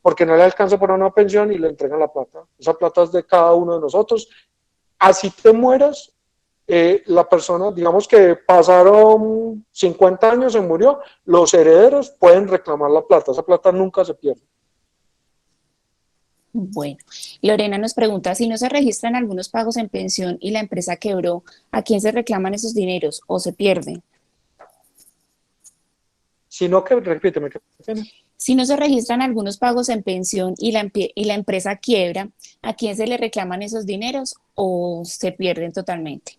porque no le alcanza para una pensión y le entregan la plata. Esa plata es de cada uno de nosotros. Así te mueras, la persona, digamos que pasaron 50 años, se murió, los herederos pueden reclamar la plata. Esa plata nunca se pierde. Bueno, Lorena nos pregunta, si no se registran algunos pagos en pensión y la empresa quebró, ¿a quién se reclaman esos dineros o se pierden? Si no, repíteme. Si no se registran algunos pagos en pensión y la empresa quiebra, ¿a quién se le reclaman esos dineros o se pierden totalmente?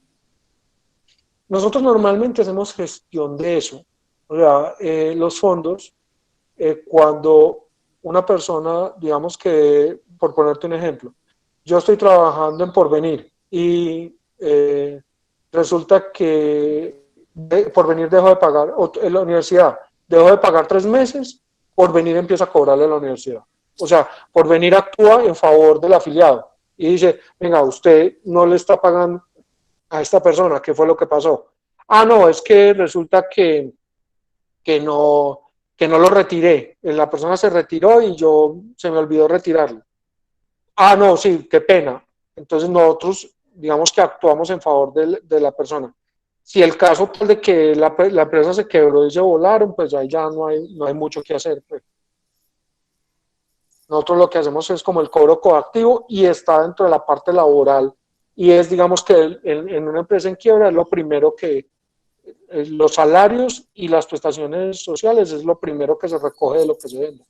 Nosotros normalmente hacemos gestión de eso. O sea, los fondos, cuando una persona, digamos que, por ponerte un ejemplo, yo estoy trabajando en Porvenir y resulta que Porvenir dejó de pagar, en la universidad dejó de pagar 3 meses, Porvenir empieza a cobrarle a la universidad. O sea, Porvenir actúa en favor del afiliado y dice, venga, usted no le está pagando a esta persona, ¿qué fue lo que pasó? Ah, no, es que resulta que no lo retiré. La persona se retiró y se me olvidó retirarlo. Ah, no, sí, qué pena. Entonces nosotros, digamos que actuamos en favor de la persona. Si el caso tal de que la empresa se quebró y se volaron, pues ahí ya no hay mucho que hacer. Pues. Nosotros lo que hacemos es como el cobro coactivo y está dentro de la parte laboral. Y es, digamos que en una empresa en quiebra es lo primero que, los salarios y las prestaciones sociales es lo primero que se recoge de lo que se vende.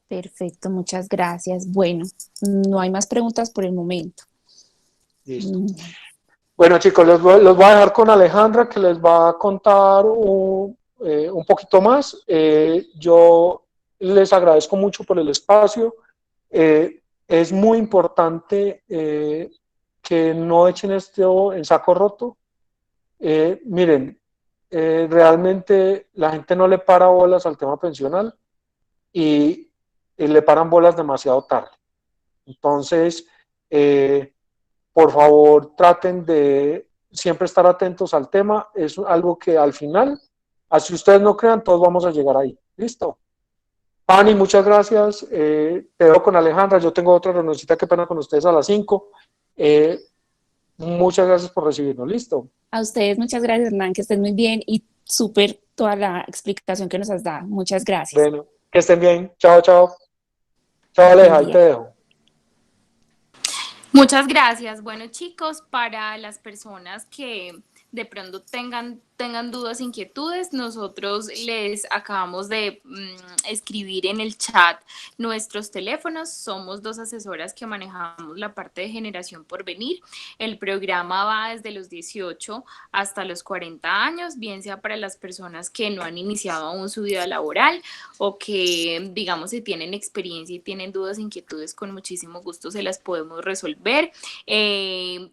Perfecto, muchas gracias. Bueno, no hay más preguntas por el momento. Listo. Bueno, chicos, los voy a dejar con Alejandra, que les va a contar un poquito más. Yo les agradezco mucho por el espacio. Es muy importante que no echen esto en saco roto. Miren, realmente la gente no le para bolas al tema pensional y le paran bolas demasiado tarde. Entonces, por favor traten de siempre estar atentos al tema, es algo que al final, así ustedes no crean, todos vamos a llegar ahí. ¿Listo? Pani, muchas gracias. Te dejo con Alejandra. Yo tengo otra reunioncita, qué pena con ustedes a las 5. Muchas gracias por recibirnos. ¿Listo? A ustedes, muchas gracias, Hernán, que estén muy bien y súper toda la explicación que nos has dado. Muchas gracias. Bueno, que estén bien. Chao, chao. Chao, Buen Aleja, ahí te día. dejo. Muchas gracias. Bueno, chicos, para las personas que de pronto tengan dudas, inquietudes, nosotros les acabamos de escribir en el chat nuestros teléfonos. Somos 2 asesoras que manejamos la parte de generación por venir. El programa va desde los 18 hasta los 40 años, bien sea para las personas que no han iniciado aún su vida laboral o que, digamos, si tienen experiencia y tienen dudas, inquietudes, con muchísimo gusto se las podemos resolver.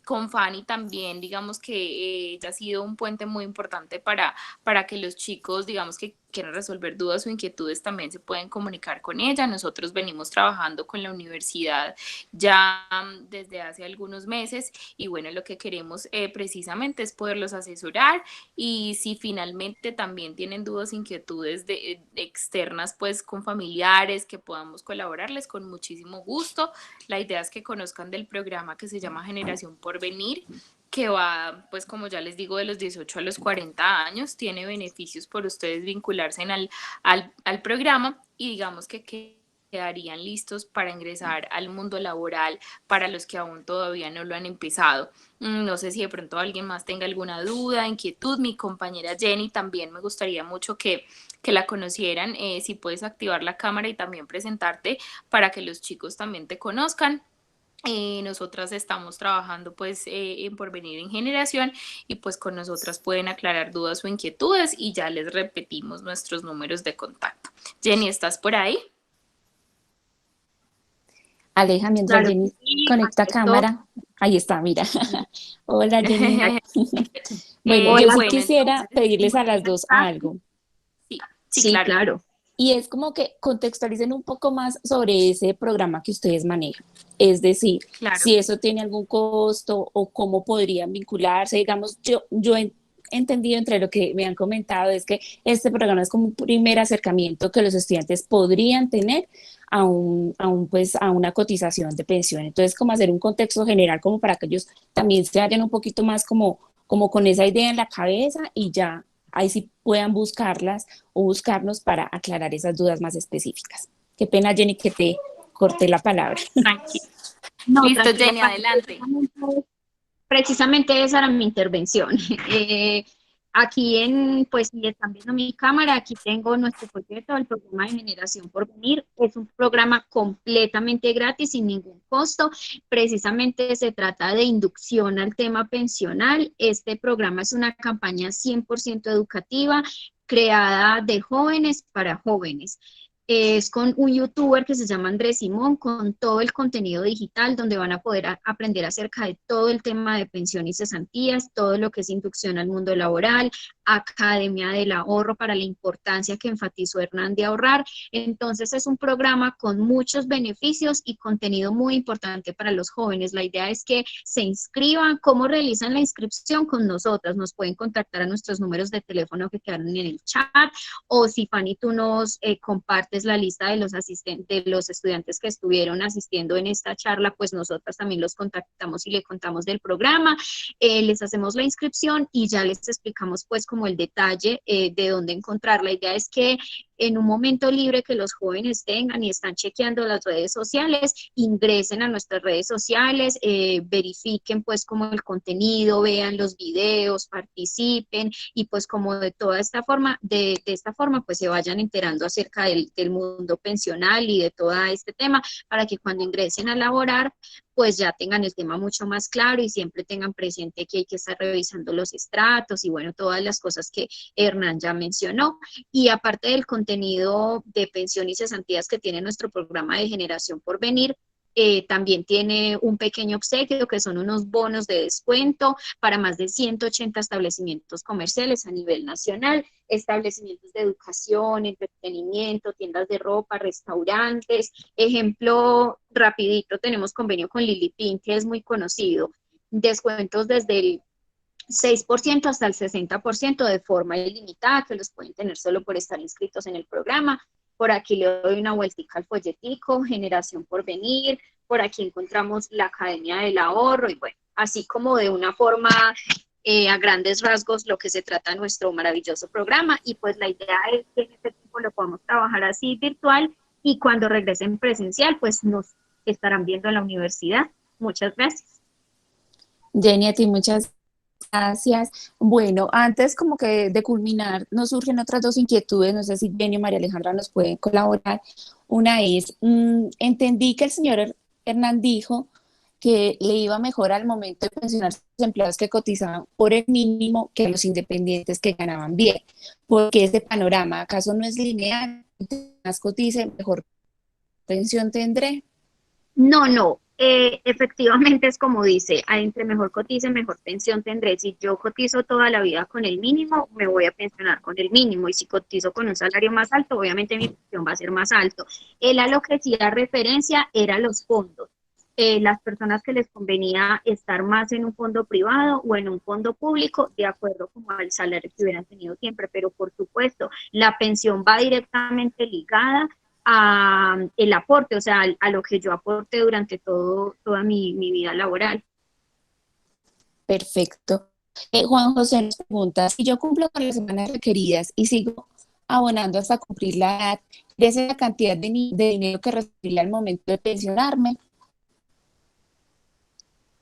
Con Fanny también, digamos que ella ha sido un puente muy importante para que los chicos, digamos, que quieran resolver dudas o inquietudes, también se pueden comunicar con ella. Nosotros venimos trabajando con la universidad ya desde hace algunos meses y bueno, lo que queremos precisamente es poderlos asesorar, y si finalmente también tienen dudas, inquietudes externas, pues con familiares, que podamos colaborarles con muchísimo gusto. La idea es que conozcan del programa que se llama Generación por Venir, que va, pues como ya les digo, de los 18 a los 40 años, tiene beneficios por ustedes vincularse al programa, y digamos que quedarían listos para ingresar al mundo laboral para los que aún todavía no lo han empezado. No sé si de pronto alguien más tenga alguna duda, inquietud. Mi compañera Jenny también me gustaría mucho que la conocieran. Si puedes activar la cámara y también presentarte para que los chicos también te conozcan. Nosotras estamos trabajando pues en Porvenir en Generación, y pues con nosotras pueden aclarar dudas o inquietudes, y ya les repetimos nuestros números de contacto. Jenny, ¿estás por ahí? Aleja, mientras Claro que Jenny sí, conecta acepto. cámara. Ahí está, mira. Hola, Jenny. Bueno, yo Hola, sí Bueno, quisiera entonces, pedirles a las dos ¿estás? algo. sí, sí, Sí, claro. claro. Y es como que contextualicen un poco más sobre ese programa que ustedes manejan. Es decir, Claro. si eso tiene algún costo o cómo podrían vincularse. Digamos, yo he entendido entre lo que me han comentado es que este programa es como un primer acercamiento que los estudiantes podrían tener pues, a una cotización de pensión. Entonces, como hacer un contexto general como para que ellos también se vayan un poquito más como con esa idea en la cabeza, y ya ahí sí puedan buscarlas o buscarnos para aclarar esas dudas más específicas. Qué pena, Jenny, que te corté la palabra. Tranquilo. No, Listo, tranquila, Jenny, Fanny, adelante. precisamente esa era mi intervención. Aquí pues si están viendo mi cámara, aquí tengo nuestro folleto, el programa de Generación por Venir. Es un programa completamente gratis, sin ningún costo. Precisamente se trata de inducción al tema pensional. Este programa es una campaña 100% educativa, creada de jóvenes para jóvenes. Es con un youtuber que se llama Andrés Simón, con todo el contenido digital, donde van a poder aprender acerca de todo el tema de pensión y cesantías, todo lo que es inducción al mundo laboral, Academia del Ahorro, para la importancia que enfatizó Hernán de ahorrar. Entonces es un programa con muchos beneficios y contenido muy importante para los jóvenes. La idea es que se inscriban. ¿Cómo realizan la inscripción? Con nosotras. Nos pueden contactar a nuestros números de teléfono que quedaron en el chat, o si Fanny tú nos compartes la lista de los asistentes, de los estudiantes que estuvieron asistiendo en esta charla, pues nosotras también los contactamos y le contamos del programa, les hacemos la inscripción y ya les explicamos pues como el detalle de dónde encontrar. La idea es que en un momento libre que los jóvenes tengan y están chequeando las redes sociales, ingresen a nuestras redes sociales, verifiquen pues como el contenido, vean los videos, participen, y pues como de toda esta forma, de esta forma pues se vayan enterando acerca del mundo pensional y de todo este tema, para que cuando ingresen a laborar pues ya tengan el tema mucho más claro y siempre tengan presente que hay que estar revisando los estratos y bueno, todas las cosas que Hernán ya mencionó. Y aparte del contenido de pensión y cesantías que tiene nuestro programa de Generación por Venir, también tiene un pequeño obsequio que son unos bonos de descuento para más de 180 establecimientos comerciales a nivel nacional, establecimientos de educación, entretenimiento, tiendas de ropa, restaurantes. Ejemplo rapidito, tenemos convenio con Lili Pin, que es muy conocido. descuentos desde el 6% hasta el 60% de forma ilimitada, que los pueden tener solo por estar inscritos en el programa. Por aquí le doy una vueltica al folletico, Generación Porvenir, por aquí encontramos la Academia del Ahorro, y bueno, así como de una forma a grandes rasgos lo que se trata nuestro maravilloso programa, y pues la idea es que en este tiempo lo podamos trabajar así virtual, y cuando regresen presencial, pues nos estarán viendo en la universidad. Muchas gracias. Jenny, a ti muchas gracias. Bueno, antes como que de culminar, nos surgen otras dos inquietudes, no sé si Jenny o María Alejandra nos pueden colaborar. Una es, entendí que el señor Hernán dijo que le iba mejor al momento de pensionar a los empleados que cotizaban por el mínimo que a los independientes que ganaban bien. Porque ese panorama, ¿acaso no es lineal? Más cotice, mejor pensión tendré. No, efectivamente es como dice, entre mejor cotice, mejor pensión tendré. Si yo cotizo toda la vida con el mínimo, me voy a pensionar con el mínimo, y si cotizo con un salario más alto, obviamente mi pensión va a ser más alto. Él a lo que hacía referencia era los fondos. Las personas que les convenía estar más en un fondo privado o en un fondo público, de acuerdo como al salario que hubieran tenido siempre, pero por supuesto, la pensión va directamente ligada a el aporte, o sea, a lo que yo aporte durante toda mi vida laboral. Perfecto. Juan José nos pregunta, si yo cumplo con las semanas requeridas y sigo abonando hasta cumplir la edad, ¿crece la cantidad de dinero que recibiré al momento de pensionarme?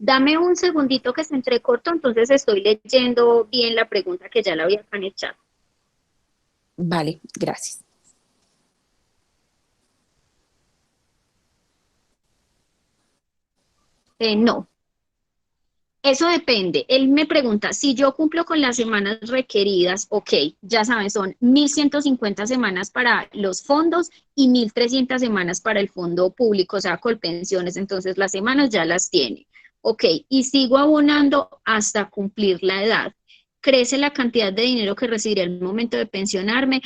Dame un segundito que se entrecortó, entonces estoy leyendo bien la pregunta que ya la había acá en el chat. Vale, gracias. No, eso depende. Él me pregunta, si yo cumplo con las semanas requeridas, ok, ya saben, son 1.150 semanas para los fondos y 1.300 semanas para el fondo público, o sea, Colpensiones, entonces las semanas ya las tiene. Ok, y sigo abonando hasta cumplir la edad. ¿Crece la cantidad de dinero que recibiré al momento de pensionarme?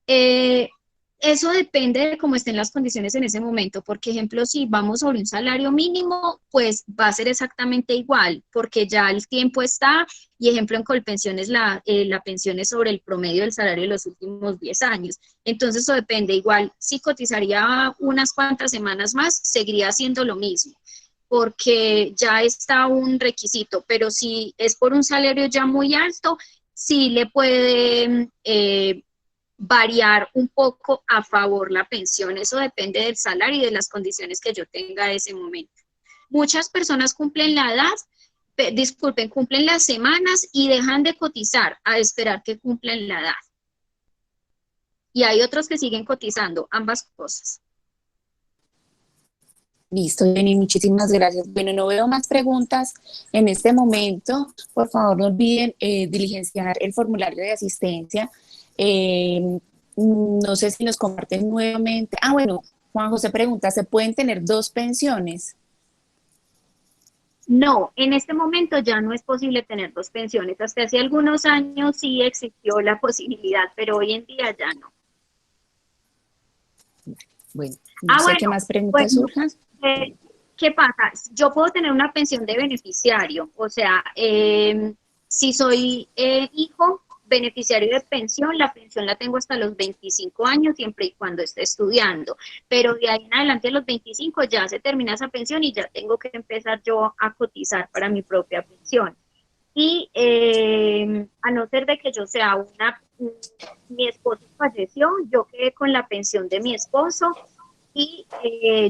Eso depende de cómo estén las condiciones en ese momento. Por ejemplo, si vamos sobre un salario mínimo, pues va a ser exactamente igual, porque ya el tiempo está, y ejemplo en Colpensiones la pensión es sobre el promedio del salario de los últimos 10 años. Entonces eso depende, igual si cotizaría unas cuantas semanas más, seguiría haciendo lo mismo, porque ya está un requisito, pero si es por un salario ya muy alto, sí le puede variar un poco a favor la pensión. Eso depende del salario y de las condiciones que yo tenga en ese momento. Muchas personas cumplen la edad, cumplen las semanas y dejan de cotizar a esperar que cumplen la edad. Y hay otros que siguen cotizando, ambas cosas. Listo, Jenny, muchísimas gracias. Bueno, no veo más preguntas en este momento. Por favor, no olviden diligenciar el formulario de asistencia. No sé si nos comparten nuevamente. Bueno, Juan José pregunta, ¿se pueden tener dos pensiones? No, en este momento ya no es posible tener dos pensiones. Hasta hace algunos años sí existió la posibilidad, pero hoy en día ya no. Bueno, no sé qué más preguntas surjan. ¿Qué pasa? Yo puedo tener una pensión de beneficiario, o sea, si soy hijo beneficiario de pensión, la pensión la tengo hasta los 25 años, siempre y cuando esté estudiando, pero de ahí en adelante a los 25 ya se termina esa pensión y ya tengo que empezar yo a cotizar para mi propia pensión. Y a no ser de que yo sea mi esposo falleció, yo quedé con la pensión de mi esposo, y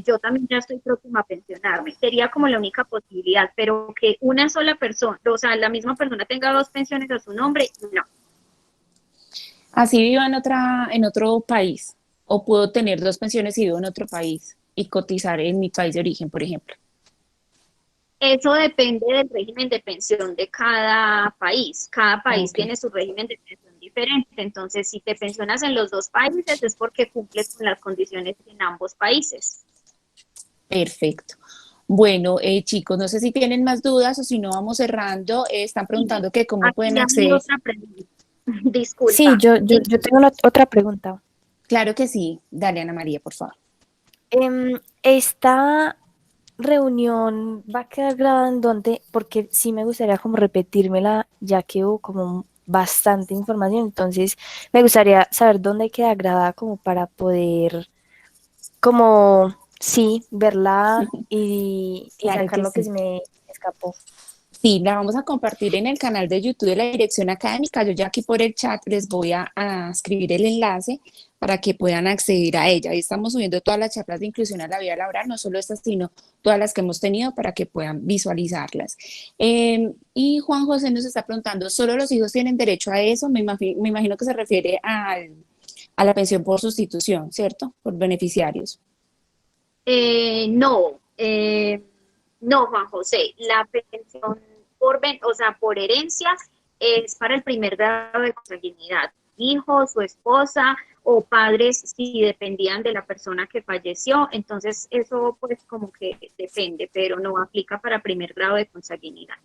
yo también ya estoy próxima a pensionarme. Sería como la única posibilidad, pero que una sola persona, o sea, la misma persona tenga dos pensiones a su nombre, no. Así vivo en otro país, o puedo tener dos pensiones y vivo en otro país y cotizar en mi país de origen, por ejemplo. Eso depende del régimen de pensión de cada país. Cada país tiene su régimen de pensión diferente. Entonces, si te pensionas en los dos países es porque cumples con las condiciones en ambos países. Perfecto. Bueno, chicos, no sé si tienen más dudas o si no vamos cerrando. Están preguntando que cómo pueden acceder. Otra pregunta. Disculpa. Sí, yo tengo otra pregunta. Claro que sí. Dale, Ana María, por favor. reunión va a quedar grabada en dónde? Porque sí me gustaría como repetírmela, ya que hubo como bastante información, entonces me gustaría saber dónde queda grabada como para poder, como, sí, verla y Claro sacar que lo que sí. se me escapó. Sí, la vamos a compartir en el canal de YouTube de la Dirección Académica. Yo ya aquí por el chat les voy a escribir el enlace para que puedan acceder a ella. Ahí estamos subiendo todas las charlas de inclusión a la vida laboral, no solo estas, sino todas las que hemos tenido para que puedan visualizarlas. Y Juan José nos está preguntando, ¿solo los hijos tienen derecho a eso? Me imagino que se refiere a la pensión por sustitución, ¿cierto? Por beneficiarios. No, no, Juan José, la pensión o sea, por herencia es para el primer grado de consanguinidad. Hijo, su esposa o padres si dependían de la persona que falleció, entonces eso pues como que depende, pero no aplica para primer grado de consanguinidad.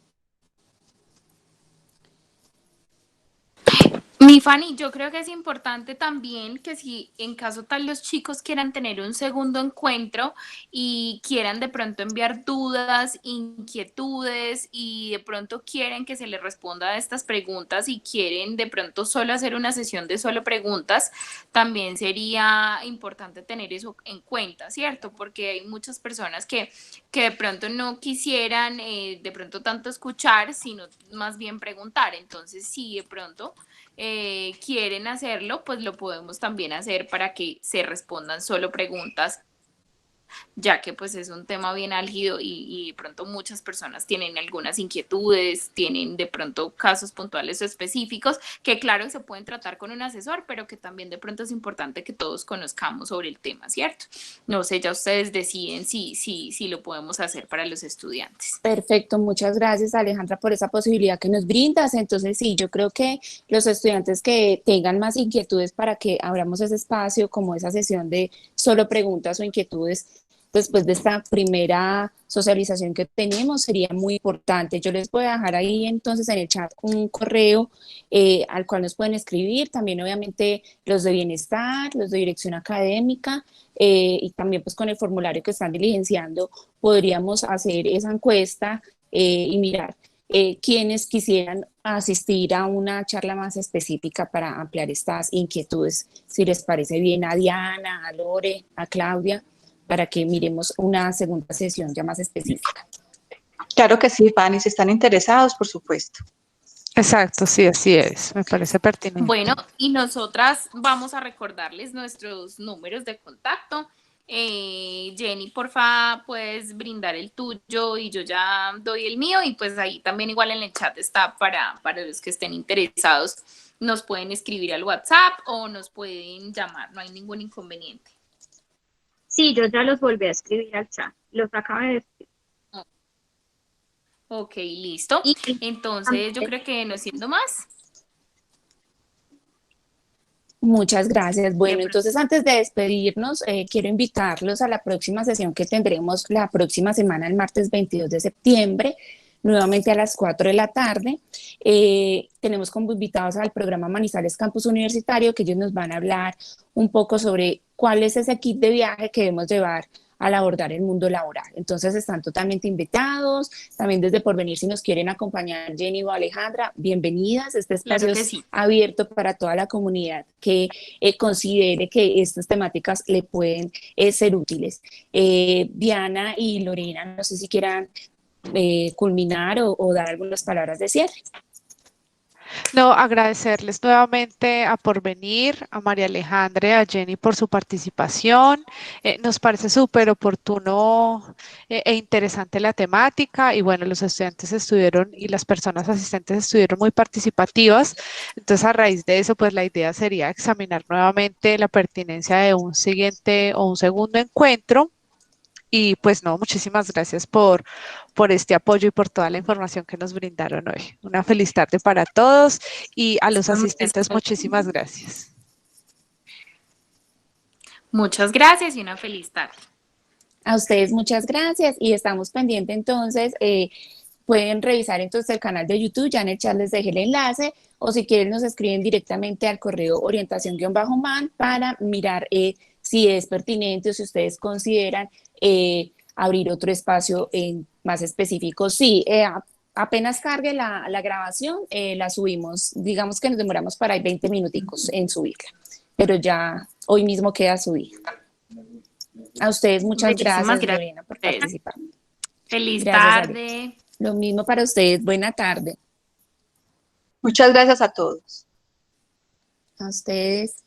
Mi Fanny, yo creo que es importante también que si en caso tal los chicos quieran tener un segundo encuentro y quieran de pronto enviar dudas, inquietudes y de pronto quieren que se les responda a estas preguntas y quieren de pronto solo hacer una sesión de solo preguntas, también sería importante tener eso en cuenta, ¿cierto? Porque hay muchas personas que de pronto no quisieran de pronto tanto escuchar, sino más bien preguntar. Entonces, si de pronto quieren hacerlo, pues lo podemos también hacer para que se respondan solo preguntas, ya que pues es un tema bien álgido y de pronto muchas personas tienen algunas inquietudes, tienen de pronto casos puntuales o específicos que claro se pueden tratar con un asesor, pero que también de pronto es importante que todos conozcamos sobre el tema, ¿cierto? No sé, ya ustedes deciden si lo podemos hacer para los estudiantes. Perfecto, muchas gracias Alejandra por esa posibilidad que nos brindas. Entonces sí, yo creo que los estudiantes que tengan más inquietudes para que abramos ese espacio como esa sesión de solo preguntas o inquietudes después de esta primera socialización que tenemos sería muy importante. Yo les voy a dejar ahí entonces en el chat un correo al cual nos pueden escribir, también obviamente los de bienestar, los de dirección académica y también pues con el formulario que están diligenciando podríamos hacer esa encuesta y mirar quienes quisieran asistir a una charla más específica para ampliar estas inquietudes, si les parece bien a Diana, a Lore, a Claudia, para que miremos una segunda sesión ya más específica. Claro que sí, Fanny, si están interesados, por supuesto. Exacto, sí, así es, me parece pertinente. Bueno, y nosotras vamos a recordarles nuestros números de contacto. Jenny, porfa, puedes brindar el tuyo y yo ya doy el mío y pues ahí también igual en el chat está para los que estén interesados. Nos pueden escribir al WhatsApp o nos pueden llamar, no hay ningún inconveniente. Sí, yo ya los volví a escribir al chat, los acabo de escribir. Ok, listo. Entonces yo creo que no siendo más. Muchas gracias. Bueno, entonces antes de despedirnos, quiero invitarlos a la próxima sesión que tendremos la próxima semana, el martes 22 de septiembre, nuevamente a las 4 de la tarde. Tenemos como invitados al programa Manizales Campus Universitario, que ellos nos van a hablar un poco sobre cuál es ese kit de viaje que debemos llevar al abordar el mundo laboral. Entonces están totalmente invitados, también desde Porvenir si nos quieren acompañar Jenny o Alejandra, bienvenidas, este espacio Claro que es sí. abierto para toda la comunidad que considere que estas temáticas le pueden ser útiles. Diana y Lorena, no sé si quieran culminar o dar algunas palabras de cierre. No, agradecerles nuevamente a Porvenir, a María Alejandra, a Jenny por su participación. Nos parece súper oportuno e interesante la temática y bueno, los estudiantes estuvieron y las personas asistentes estuvieron muy participativas. Entonces, a raíz de eso, pues la idea sería examinar nuevamente la pertinencia de un siguiente o un segundo encuentro. Y pues no, muchísimas gracias por este apoyo y por toda la información que nos brindaron hoy. Una feliz tarde para todos y a los asistentes muchísimas gracias. Muchas gracias y una feliz tarde. A ustedes muchas gracias y estamos pendientes entonces. Pueden revisar entonces el canal de YouTube, ya en el chat les dejé el enlace, o si quieren nos escriben directamente al correo orientación-man para mirar si es pertinente o si ustedes consideran abrir otro espacio más específico. Sí, apenas cargue la grabación, la subimos. Digamos que nos demoramos para ahí 20 minuticos en subirla, pero ya hoy mismo queda subida. A ustedes muchas Muchísimas gracias, Lorena, por participar. Feliz Gracias, tarde. Lo mismo para ustedes. Buena tarde. Muchas gracias a todos. A ustedes.